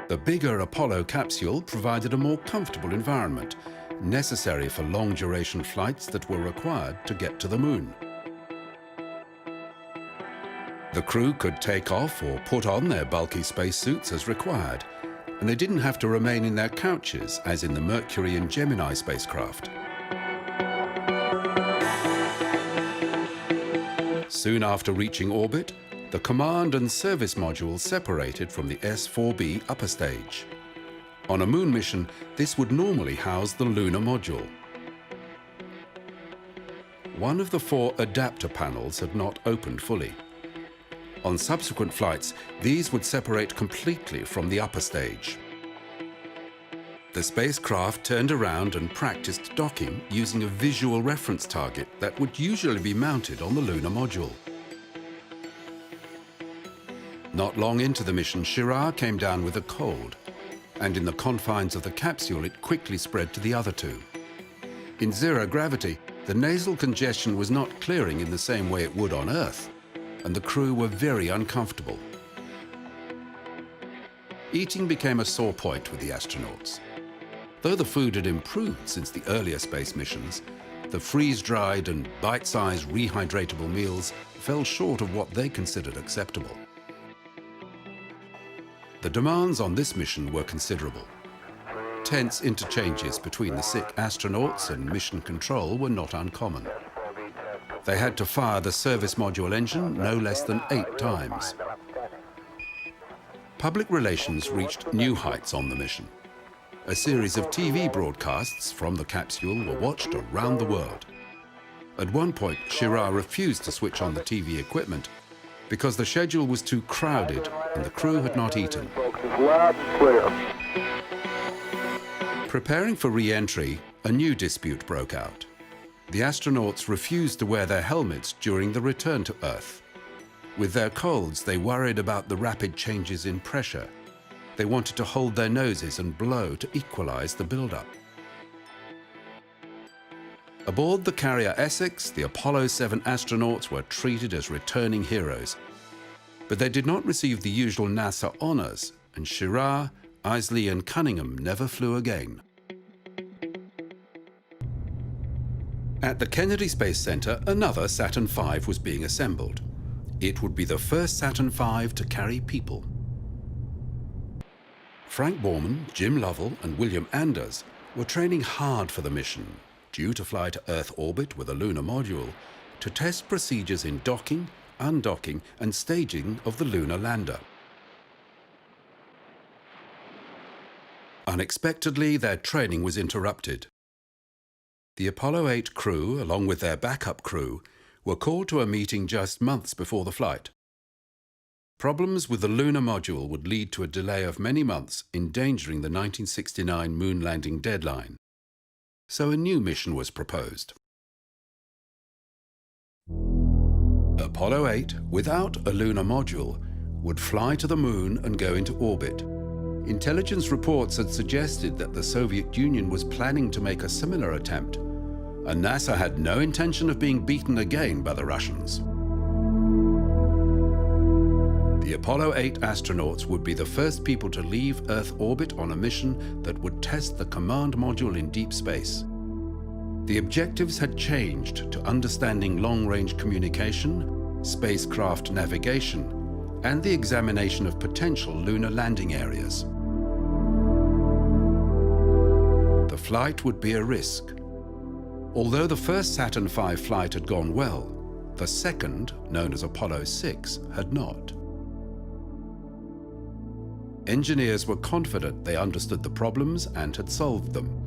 The bigger Apollo capsule provided a more comfortable environment, necessary for long-duration flights that were required to get to the moon. The crew could take off or put on their bulky spacesuits as required, and they didn't have to remain in their couches as in the Mercury and Gemini spacecraft. Soon after reaching orbit, the command and service modules separated from the S-4B upper stage. On a moon mission, this would normally house the lunar module. One of the 4 adapter panels had not opened fully. On subsequent flights, these would separate completely from the upper stage. The spacecraft turned around and practiced docking using a visual reference target that would usually be mounted on the lunar module. Not long into the mission, Schirra came down with a cold, and in the confines of the capsule it quickly spread to the other 2. In zero gravity, the nasal congestion was not clearing in the same way it would on Earth, and the crew were very uncomfortable. Eating became a sore point with the astronauts. Though the food had improved since the earlier space missions, the freeze-dried and bite-sized rehydratable meals fell short of what they considered acceptable. The demands on this mission were considerable. Tense interchanges between the sick astronauts and mission control were not uncommon. They had to fire the service module engine no less than 8 times. Public relations reached new heights on the mission. A series of TV broadcasts from the capsule were watched around the world. At one point, Schirra refused to switch on the TV equipment because the schedule was too crowded and the crew had not eaten. Preparing for re-entry, a new dispute broke out. The astronauts refused to wear their helmets during the return to Earth. With their colds, they worried about the rapid changes in pressure. They wanted to hold their noses and blow to equalize the buildup. Aboard the carrier Essex, the Apollo 7 astronauts were treated as returning heroes. But they did not receive the usual NASA honors, and Schirra, Isley and Cunningham never flew again. At the Kennedy Space Center, another Saturn V was being assembled. It would be the first Saturn V to carry people. Frank Borman, Jim Lovell and William Anders were training hard for the mission, due to fly to Earth orbit with a lunar module, to test procedures in docking, undocking and staging of the lunar lander. Unexpectedly, their training was interrupted. The Apollo 8 crew, along with their backup crew, were called to a meeting just months before the flight. Problems with the lunar module would lead to a delay of many months, endangering the 1969 moon landing deadline. so a new mission was proposed. Apollo 8, without a lunar module, would fly to the moon and go into orbit. Intelligence reports had suggested that the Soviet Union was planning to make a similar attempt, and NASA had no intention of being beaten again by the Russians. The Apollo 8 astronauts would be the first people to leave Earth orbit on a mission that would test the command module in deep space. The objectives had changed to understanding long-range communication, spacecraft navigation, and the examination of potential lunar landing areas. The flight would be a risk. Although the first Saturn V flight had gone well, the second, known as Apollo 6, had not. Engineers were confident they understood the problems and had solved them.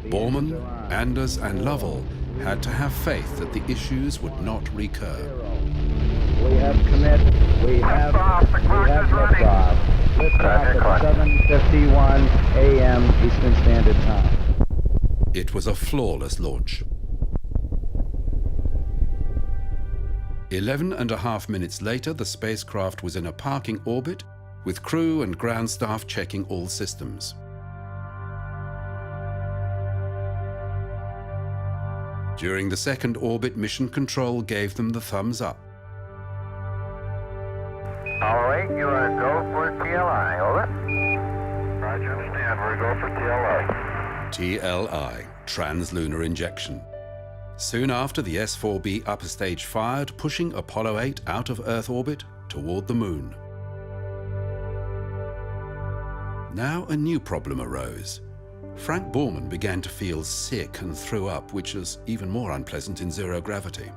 Borman, Anders, and Lovell had to have faith that the issues would not recur. We have commit. We have liftoff. Liftoff at 7:51 a.m. Eastern Standard Time. It was a flawless launch. 11.5 minutes later, the spacecraft was in a parking orbit with crew and ground staff checking all systems. During the second orbit, Mission Control gave them the thumbs up. Apollo 8, you are go for TLI, over. Roger, understand, we're go for TLI. TLI, translunar injection. Soon after, the S-4B upper stage fired, pushing Apollo 8 out of Earth orbit toward the moon. Now a new problem arose. Frank Borman began to feel sick and threw up, which was even more unpleasant in zero gravity.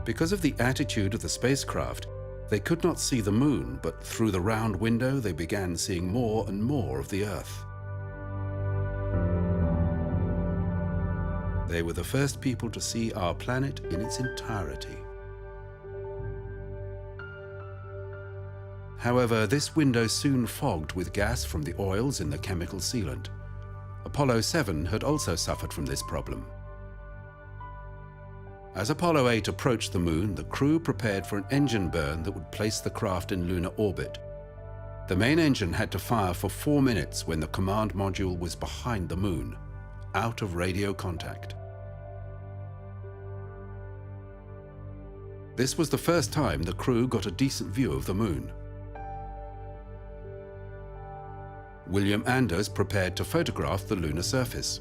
Because of the attitude of the spacecraft, they could not see the moon, but through the round window they began seeing more and more of the Earth. They were the first people to see our planet in its entirety. However, this window soon fogged with gas from the oils in the chemical sealant. Apollo 7 had also suffered from this problem. As Apollo 8 approached the moon, the crew prepared for an engine burn that would place the craft in lunar orbit. The main engine had to fire for 4 minutes when the command module was behind the moon, out of radio contact. This was the first time the crew got a decent view of the moon. William Anders prepared to photograph the lunar surface.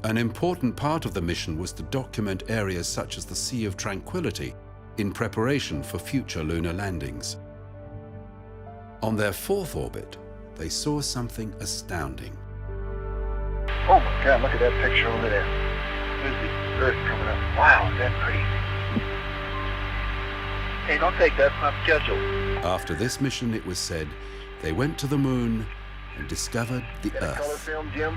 An important part of the mission was to document areas such as the Sea of Tranquility in preparation for future lunar landings. On their fourth orbit, they saw something astounding. Oh my God, look at that picture over there. There's the Earth coming up. Wow, is that pretty? Hey, don't take that, it's not scheduled. After this mission, it was said, they went to the moon and discovered the Earth. Color film, Jim?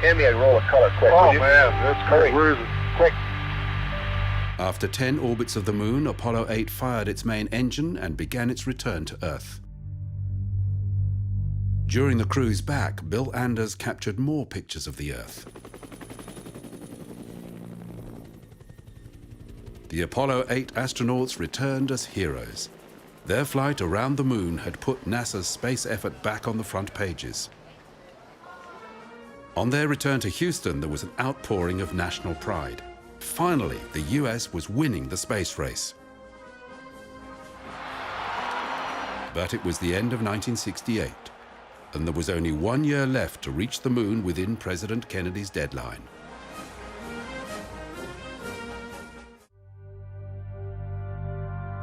Hand me a roll of color, quick. Oh, man, that's great. Where is it? Quick. After 10 orbits of the moon, Apollo 8 fired its main engine and began its return to Earth. During the cruise back, Bill Anders captured more pictures of the Earth. The Apollo 8 astronauts returned as heroes. Their flight around the moon had put NASA's space effort back on the front pages. On their return to Houston, there was an outpouring of national pride. Finally, the US was winning the space race. But it was the end of 1968, and there was only 1 year left to reach the moon within President Kennedy's deadline.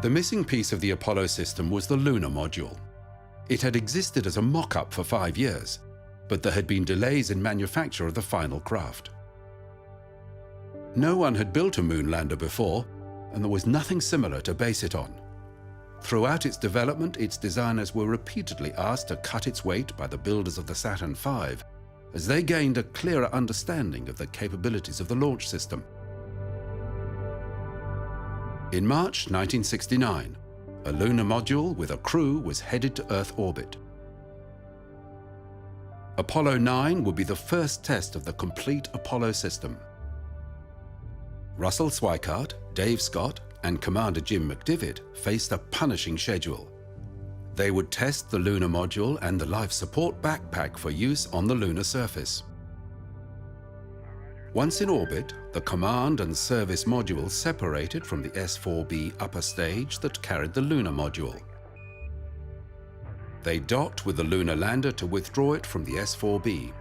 The missing piece of the Apollo system was the lunar module. It had existed as a mock-up for 5 years, but there had been delays in manufacture of the final craft. No one had built a moon lander before, and there was nothing similar to base it on. Throughout its development, its designers were repeatedly asked to cut its weight by the builders of the Saturn V, as they gained a clearer understanding of the capabilities of the launch system. In March 1969, a lunar module with a crew was headed to Earth orbit. Apollo 9 would be the first test of the complete Apollo system. Russell Schweickart, Dave Scott, and Commander Jim McDivitt faced a punishing schedule. They would test the lunar module and the life support backpack for use on the lunar surface. Once in orbit, the command and service modules separated from the S-4B upper stage that carried the lunar module. They docked with the lunar lander to withdraw it from the S-4B.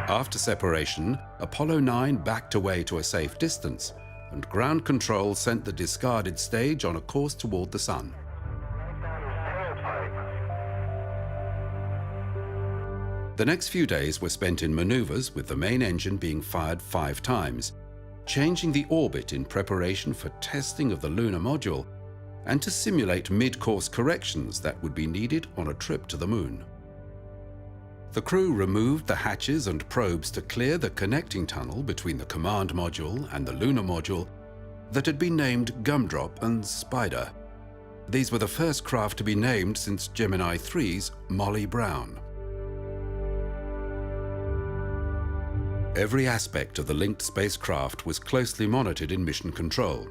After separation, Apollo 9 backed away to a safe distance, and ground control sent the discarded stage on a course toward the Sun. The next few days were spent in maneuvers with the main engine being fired 5 times, changing the orbit in preparation for testing of the lunar module and to simulate mid-course corrections that would be needed on a trip to the Moon. The crew removed the hatches and probes to clear the connecting tunnel between the command module and the lunar module that had been named Gumdrop and Spider. These were the first craft to be named since Gemini 3's Molly Brown. Every aspect of the linked spacecraft was closely monitored in mission control.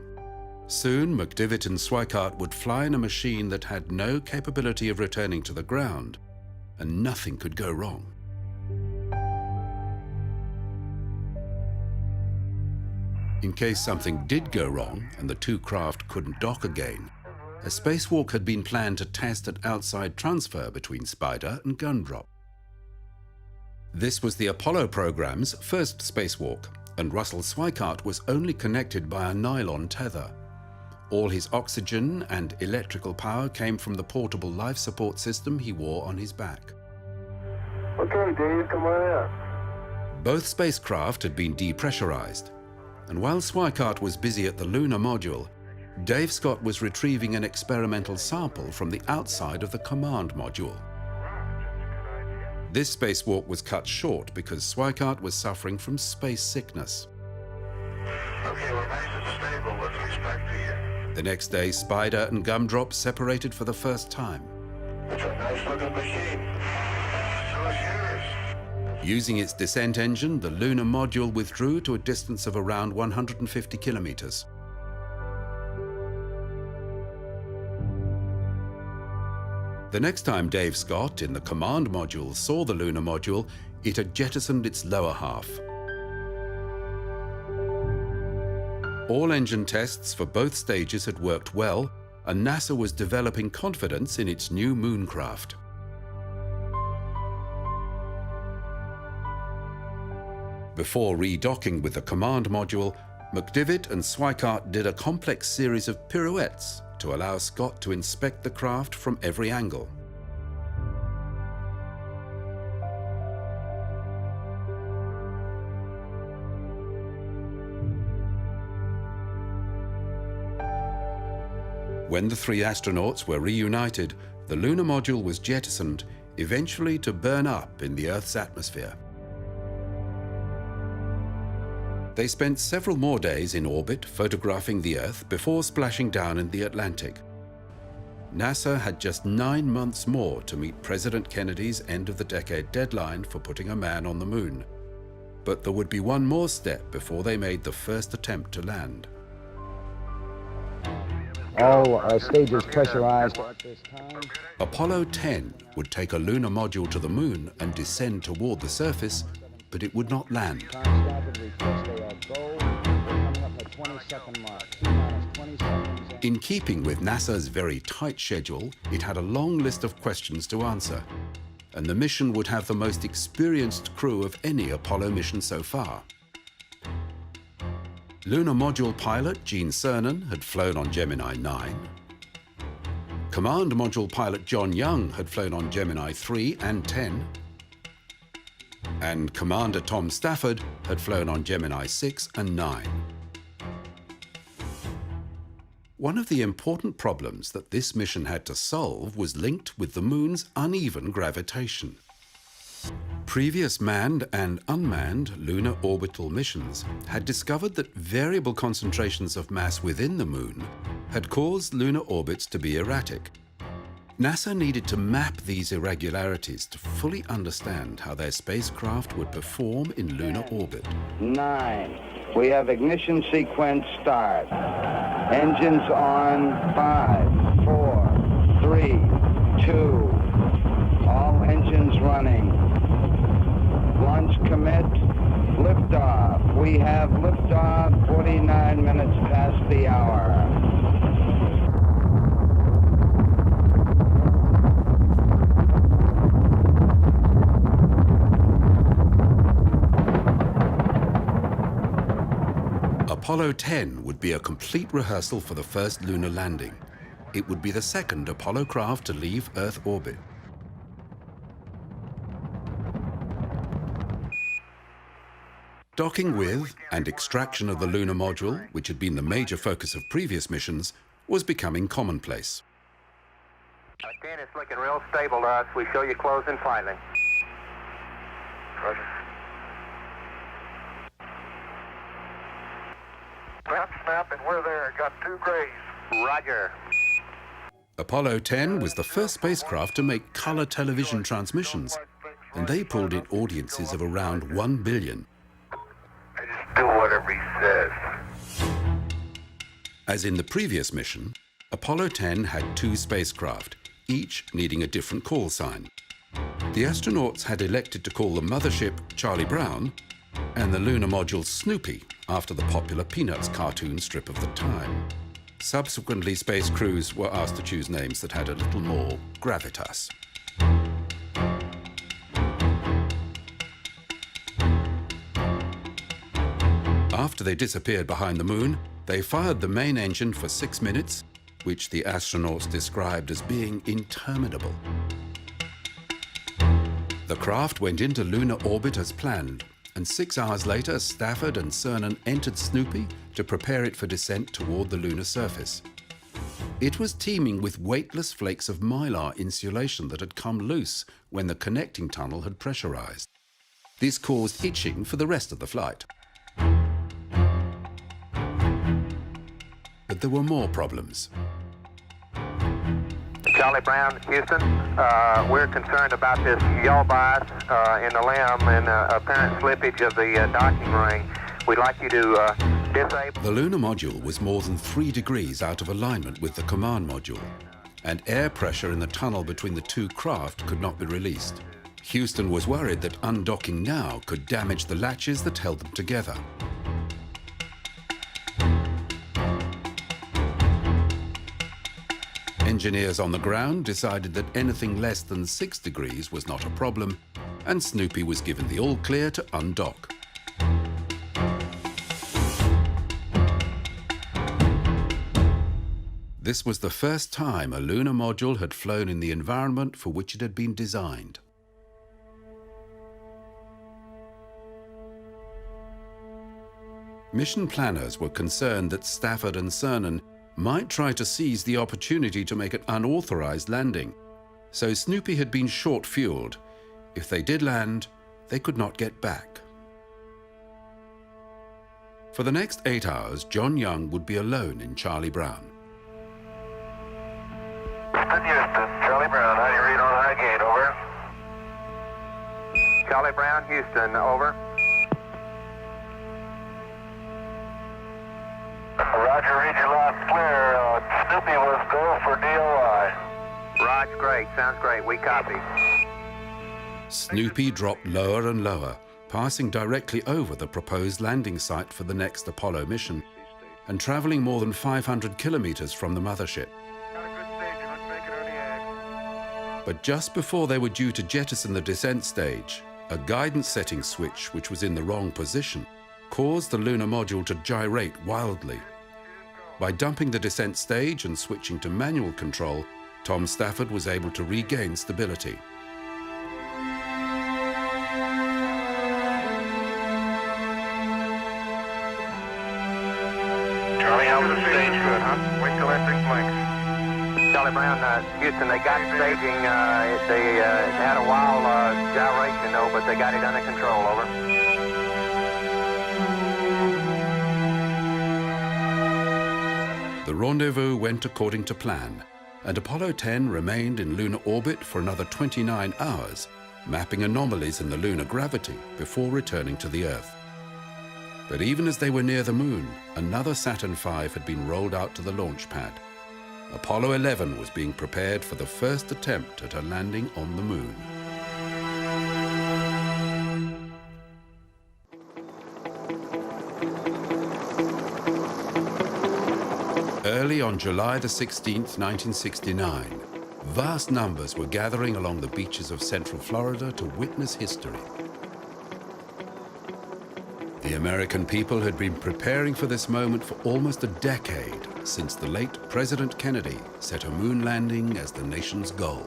Soon, McDivitt and Schweickart would fly in a machine that had no capability of returning to the ground, and nothing could go wrong. In case something did go wrong and the two craft couldn't dock again, a spacewalk had been planned to test an outside transfer between Spider and Gumdrop. This was the Apollo program's first spacewalk, and Russell Schweickart was only connected by a nylon tether. All his oxygen and electrical power came from the portable life support system he wore on his back. Okay, Dave, come on out. Both spacecraft had been depressurized, and while Schweickart was busy at the lunar module, Dave Scott was retrieving an experimental sample from the outside of the command module. This spacewalk was cut short because Schweickart was suffering from space sickness. Okay, we're nice and stable with respect to you. The next day, Spider and Gumdrop separated for the first time. It's a nice looking machine. So is yours. Using its descent engine, the lunar module withdrew to a distance of around 150 kilometers. The next time Dave Scott in the command module saw the lunar module, it had jettisoned its lower half. All engine tests for both stages had worked well, and NASA was developing confidence in its new mooncraft. Before redocking with the command module, McDivitt and Schweickart did a complex series of pirouettes to allow Scott to inspect the craft from every angle. When the 3 astronauts were reunited, the lunar module was jettisoned, eventually to burn up in the Earth's atmosphere. They spent several more days in orbit photographing the Earth before splashing down in the Atlantic. NASA had just 9 months more to meet President Kennedy's end-of-the-decade deadline for putting a man on the Moon. But there would be one more step before they made the first attempt to land. All stages pressurized at this time. Apollo 10 would take a lunar module to the Moon and descend toward the surface, but it would not land. In keeping with NASA's very tight schedule, it had a long list of questions to answer, and the mission would have the most experienced crew of any Apollo mission so far. Lunar Module pilot Gene Cernan had flown on Gemini 9. Command Module pilot John Young had flown on Gemini 3 and 10. And Commander Tom Stafford had flown on Gemini 6 and 9. One of the important problems that this mission had to solve was linked with the Moon's uneven gravitation. Previous manned and unmanned lunar orbital missions had discovered that variable concentrations of mass within the Moon had caused lunar orbits to be erratic. NASA needed to map these irregularities to fully understand how their spacecraft would perform in lunar orbit. 9. We have ignition sequence start. Engines on. 5, 4, 3, 2. All engines running. Launch commit. Liftoff. We have liftoff 49 minutes past the hour. Apollo 10 would be a complete rehearsal for the first lunar landing. It would be the second Apollo craft to leave Earth orbit. Docking with and extraction of the lunar module, which had been the major focus of previous missions, was becoming commonplace. 10, it's looking real stable to us. We show you closing slightly. Roger. Snap, and we're there. Got 2 grays. Roger. Apollo 10 was the first spacecraft to make color television transmissions, and they pulled in audiences of around 1 billion. I just do whatever he says. As in the previous mission, Apollo 10 had 2 spacecraft, each needing a different call sign. The astronauts had elected to call the mothership Charlie Brown and the lunar module Snoopy, after the popular Peanuts cartoon strip of the time. Subsequently, space crews were asked to choose names that had a little more gravitas. After they disappeared behind the Moon, they fired the main engine for 6 minutes, which the astronauts described as being interminable. The craft went into lunar orbit as planned, and 6 hours later, Stafford and Cernan entered Snoopy to prepare it for descent toward the lunar surface. It was teeming with weightless flakes of mylar insulation that had come loose when the connecting tunnel had pressurized. This caused itching for the rest of the flight. But there were more problems. Charlie Brown, Houston, we're concerned about this yaw bias in the limb and apparent slippage of the docking ring. We'd like you to disable. The lunar module was more than 3 degrees out of alignment with the command module, and air pressure in the tunnel between the 2 craft could not be released. Houston was worried that undocking now could damage the latches that held them together. Engineers on the ground decided that anything less than 6 degrees was not a problem, and Snoopy was given the all-clear to undock. This was the first time a lunar module had flown in the environment for which it had been designed. Mission planners were concerned that Stafford and Cernan might try to seize the opportunity to make an unauthorized landing, so Snoopy had been short-fueled. If they did land, they could not get back. For the next 8 hours, John Young would be alone in Charlie Brown. Houston, Charlie Brown, how do you read on high gate, over? Charlie Brown, Houston, over. Roger, read you loud and clear. Snoopy was go for DOI. Roger, great, sounds great, we copy. Snoopy dropped lower and lower, passing directly over the proposed landing site for the next Apollo mission, and traveling more than 500 kilometers from the mothership. But just before they were due to jettison the descent stage, a guidance setting switch, which was in the wrong position, caused the lunar module to gyrate wildly. By dumping the descent stage and switching to manual control, Tom Stafford was able to regain stability. Charlie, how was the stage good, huh? Wait till that thing blinks. Charlie Brown, Houston, they got staging. They had a wild gyration, though, but they got it under control. Over. The rendezvous went according to plan, and Apollo 10 remained in lunar orbit for another 29 hours, mapping anomalies in the lunar gravity before returning to the Earth. But even as they were near the Moon, another Saturn V had been rolled out to the launch pad. Apollo 11 was being prepared for the first attempt at a landing on the Moon. Early on July the 16th, 1969, vast numbers were gathering along the beaches of Central Florida to witness history. The American people had been preparing for this moment for almost a decade, since the late President Kennedy set a moon landing as the nation's goal.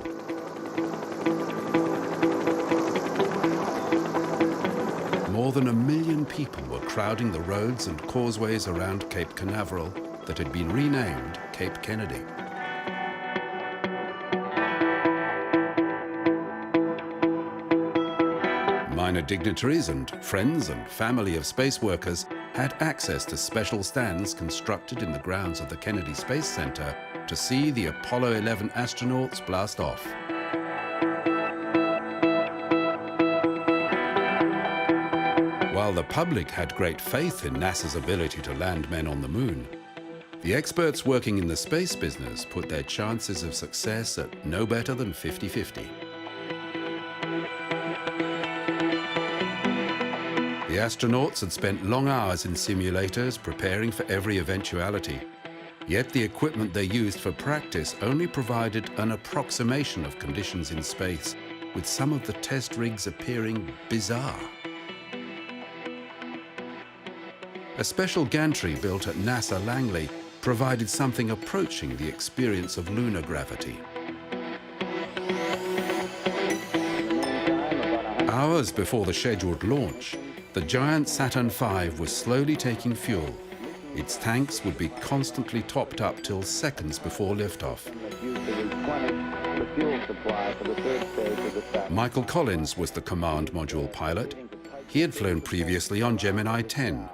More than 1 million people were crowding the roads and causeways around Cape Canaveral that had been renamed Cape Kennedy. Minor dignitaries and friends and family of space workers had access to special stands constructed in the grounds of the Kennedy Space Center to see the Apollo 11 astronauts blast off. While the public had great faith in NASA's ability to land men on the Moon, the experts working in the space business put their chances of success at no better than 50-50. The astronauts had spent long hours in simulators preparing for every eventuality, yet the equipment they used for practice only provided an approximation of conditions in space, with some of the test rigs appearing bizarre. A special gantry built at NASA Langley provided something approaching the experience of lunar gravity. Hours before the scheduled launch, the giant Saturn V was slowly taking fuel. Its tanks would be constantly topped up till seconds before liftoff. Michael Collins was the command module pilot. He had flown previously on Gemini 10.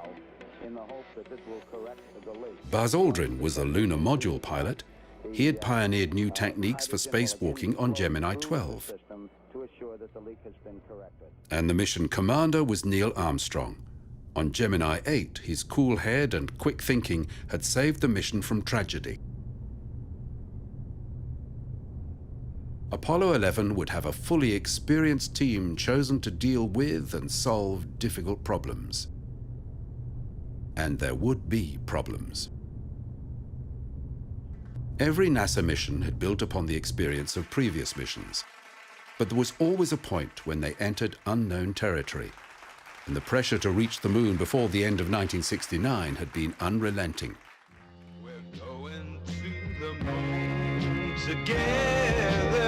Buzz Aldrin was a lunar module pilot. He had pioneered new techniques for spacewalking on Gemini 12. And the mission commander was Neil Armstrong. On Gemini 8, his cool head and quick thinking had saved the mission from tragedy. Apollo 11 would have a fully experienced team chosen to deal with and solve difficult problems. And there would be problems. Every NASA mission had built upon the experience of previous missions. But there was always a point when they entered unknown territory, and the pressure to reach the Moon before the end of 1969 had been unrelenting. We're going to the moon together.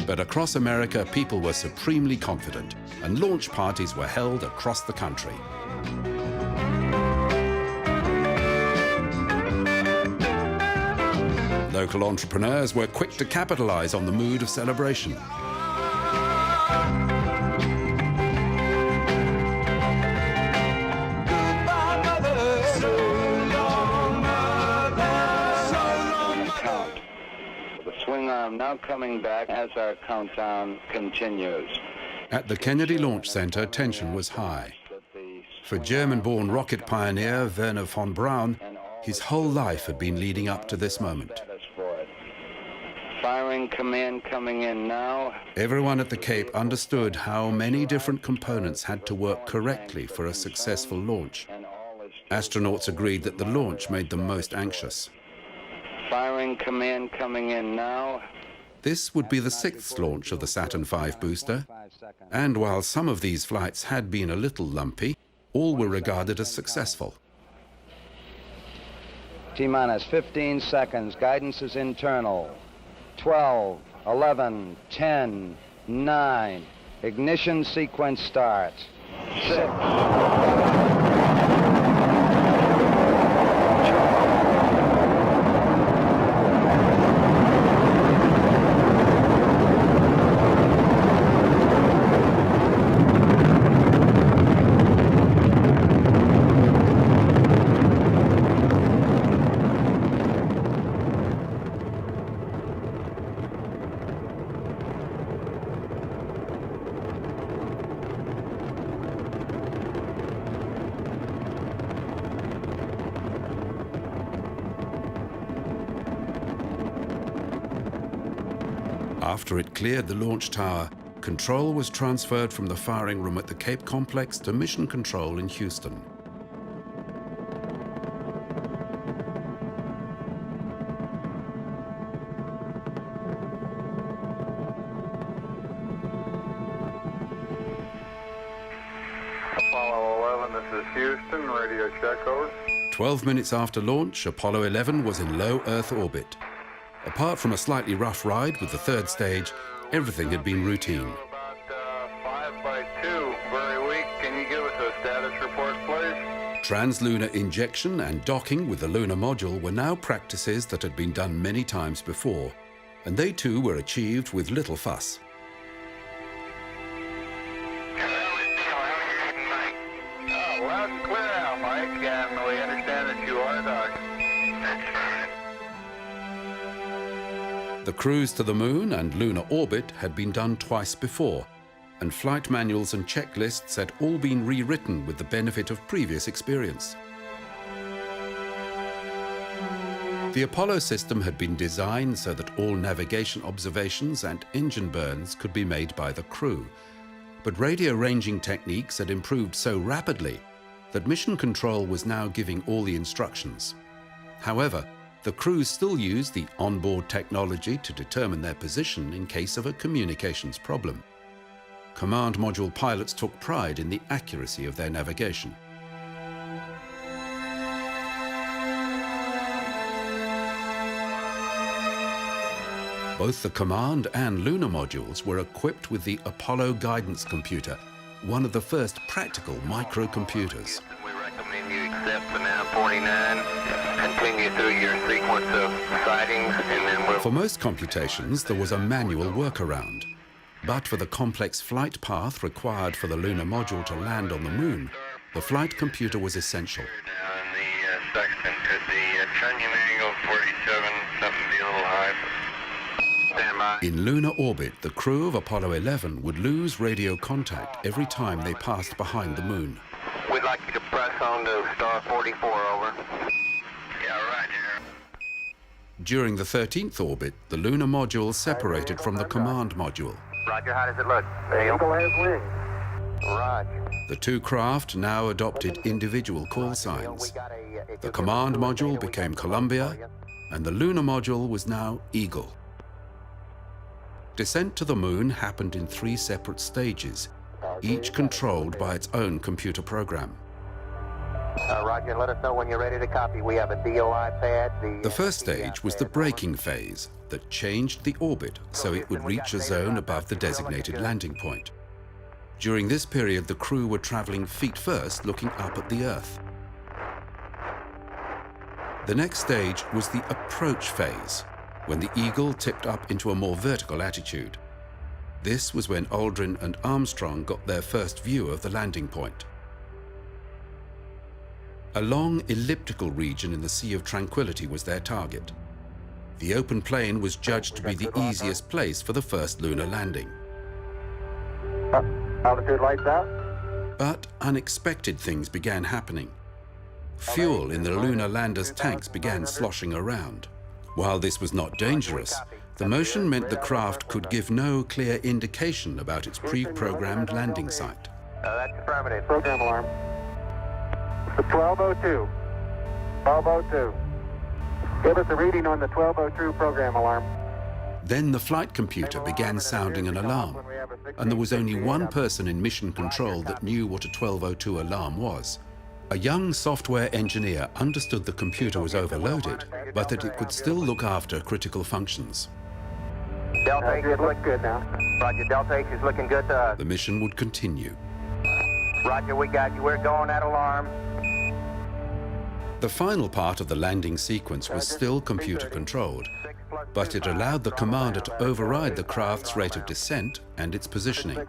But across America, people were supremely confident, and launch parties were held across the country. Local entrepreneurs were quick to capitalize on the mood of celebration. The swing arm now coming back as our countdown continues. At the Kennedy Launch Center, tension was high. For German-born rocket pioneer Werner von Braun, his whole life had been leading up to this moment. Firing command coming in now. Everyone at the Cape understood how many different components had to work correctly for a successful launch. Astronauts agreed that the launch made them most anxious. Firing command coming in now. This would be the 6th launch of the Saturn V booster, and while some of these flights had been a little lumpy, all were regarded as successful. T-minus 15 seconds. Guidance is internal. 12, 11, 10, 9. Ignition sequence starts. 6. After it cleared the launch tower, control was transferred from the firing room at the Cape Complex to Mission Control in Houston. Apollo 11, this is Houston, radio check, over. 12 minutes after launch, Apollo 11 was in low Earth orbit. Apart from a slightly rough ride with the third stage, everything had been routine. About 5 by 2, very weak. Can you give us a status report, please? Translunar injection and docking with the lunar module were now practices that had been done many times before, and they too were achieved with little fuss. Loud and clear out, Mike, and we understand that you are docked. The cruise to the moon and lunar orbit had been done twice before, and flight manuals and checklists had all been rewritten with the benefit of previous experience. The Apollo system had been designed so that all navigation observations and engine burns could be made by the crew, but radio ranging techniques had improved so rapidly that Mission Control was now giving all the instructions. However, the crews still used the onboard technology to determine their position in case of a communications problem. Command module pilots took pride in the accuracy of their navigation. Both the command and lunar modules were equipped with the Apollo guidance computer, one of the first practical microcomputers. We recommend you accept the nav 49, continue through your sequence of sightings, and then we'll... For most computations, there was a manual workaround. But for the complex flight path required for the lunar module to land on the moon, the flight computer was essential. Now in the section, could the trunnion angle 47, something be a little high? Stand by. In lunar orbit, the crew of Apollo 11 would lose radio contact every time they passed behind the moon. We'd like you to press on to star 44, over. Yeah, right here. During the 13th orbit, the lunar module separated from the command module. Roger, how does it look? The Eagle has wings. Roger. The two craft now adopted individual call signs. The command module became Columbia, and the lunar module was now Eagle. Descent to the moon happened in 3 separate stages, each controlled by its own computer program. Roger, let us know when you're ready to copy. We have a DOI pad. The first stage was the braking phase that changed the orbit so it would reach a zone above the designated landing point. During this period, the crew were traveling feet first, looking up at the Earth. The next stage was the approach phase, when the Eagle tipped up into a more vertical attitude. This was when Aldrin and Armstrong got their first view of the landing point. A long elliptical region in the Sea of Tranquility was their target. The open plain was judged to be the easiest place for the first lunar landing. Altitude lights out. But unexpected things began happening. Fuel in the lunar lander's tanks began sloshing around. While this was not dangerous, the motion meant the craft could give no clear indication about its pre-programmed landing site. That's affirmative. Program alarm. 1202. 1202. Give us a reading on the 1202 program alarm. Then the flight computer began sounding an alarm, and there was only one person in mission control that knew what a 1202 alarm was. A young software engineer understood the computer was overloaded, but that it could still look after critical functions. Delta H is looking good now. Roger, Delta H is looking good to us. The mission would continue. Roger, we got you. We're going at alarm. The final part of the landing sequence was still computer-controlled, but it allowed the commander to override the craft's rate of descent and its positioning.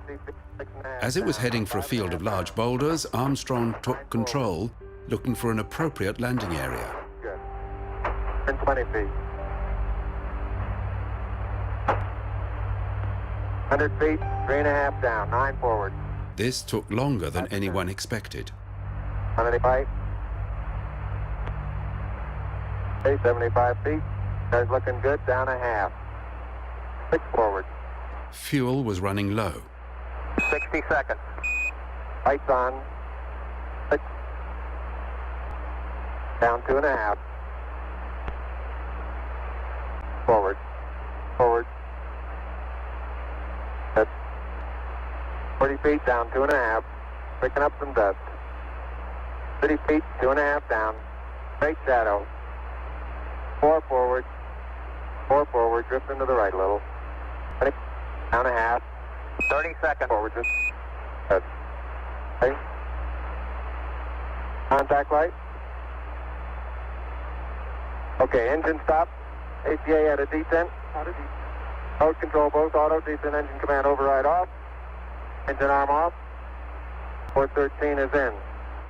As it was heading for a field of large boulders, Armstrong took control, looking for an appropriate landing area. Good. 20 feet. 100 feet, 3.5 down, 9 forward. This took longer than anyone expected. 185. 75 feet. Guys looking good, down a half. 6 forward. Fuel was running low. 60 seconds. Lights on. Down 2.5. Forward. Forward. That's 40 feet down 2.5. Picking up some dust. 30 feet, 2.5 down. Straight shadow. 4 forward. 4 forward. Drifting to the right a little. 20, down 1/2. 30 seconds. Forward. Just. Good. Okay. Contact light. Okay, engine stop. ACA at a descent. Mode control both auto, descent engine command override off. Engine arm off. 413 is in.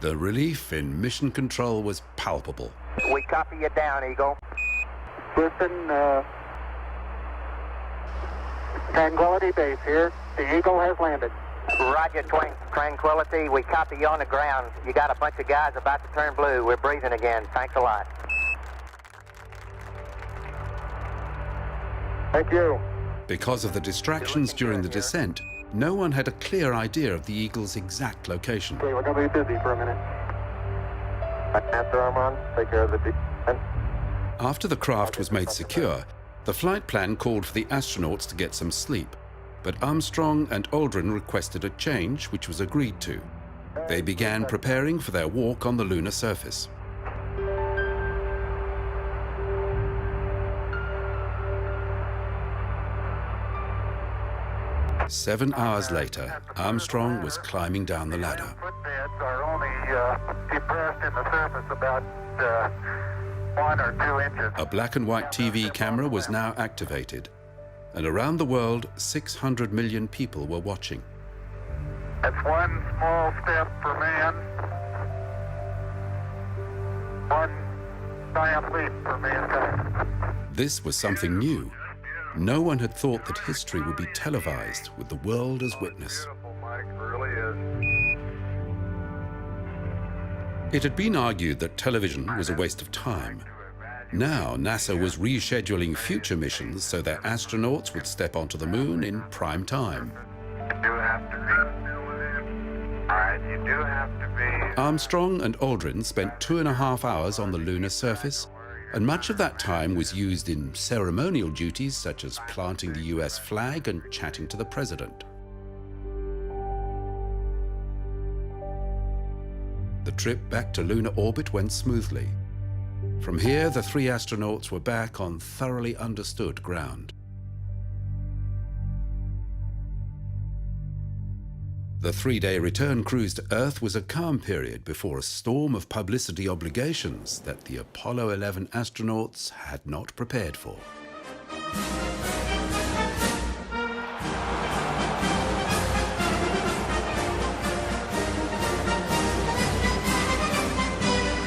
The relief in mission control was palpable. We copy you down, Eagle. Listen, Tranquility Base here. The Eagle has landed. Roger, Tranquility. We copy you on the ground. You got a bunch of guys about to turn blue. We're breathing again. Thanks a lot. Thank you. Because of the distractions during the descent, no one had a clear idea of the Eagle's exact location. Okay, we're going to be busy for a minute. Master arm on. Take care of the descent. After the craft was made secure, the flight plan called for the astronauts to get some sleep, but Armstrong and Aldrin requested a change, which was agreed to. They began preparing for their walk on the lunar surface. 7 hours later, Armstrong was climbing down the ladder. Footbeds are only depressed in the surface about 1 or 2 inches. A black and white TV camera was now activated, and around the world, 600 million people were watching. That's one small step for man, one giant leap for mankind. This was something new. No one had thought that history would be televised with the world as witness. Beautiful, Mike, really is. It had been argued that television was a waste of time. Now, NASA was rescheduling future missions so their astronauts would step onto the moon in prime time. You do have to be. All right, you do have to be. Armstrong and Aldrin spent 2.5 hours on the lunar surface, and much of that time was used in ceremonial duties such as planting the US flag and chatting to the president. The trip back to lunar orbit went smoothly. From here, the 3 astronauts were back on thoroughly understood ground. The 3-day return cruise to Earth was a calm period before a storm of publicity obligations that the Apollo 11 astronauts had not prepared for.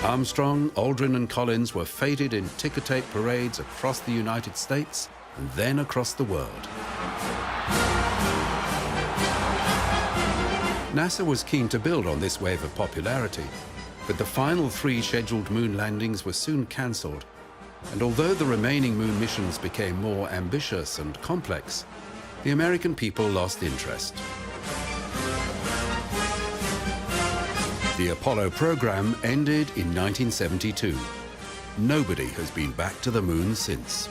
Armstrong, Aldrin and Collins were feted in ticker-tape parades across the United States and then across the world. NASA was keen to build on this wave of popularity, but the final 3 scheduled moon landings were soon cancelled, and although the remaining moon missions became more ambitious and complex, the American people lost interest. The Apollo program ended in 1972. Nobody has been back to the moon since.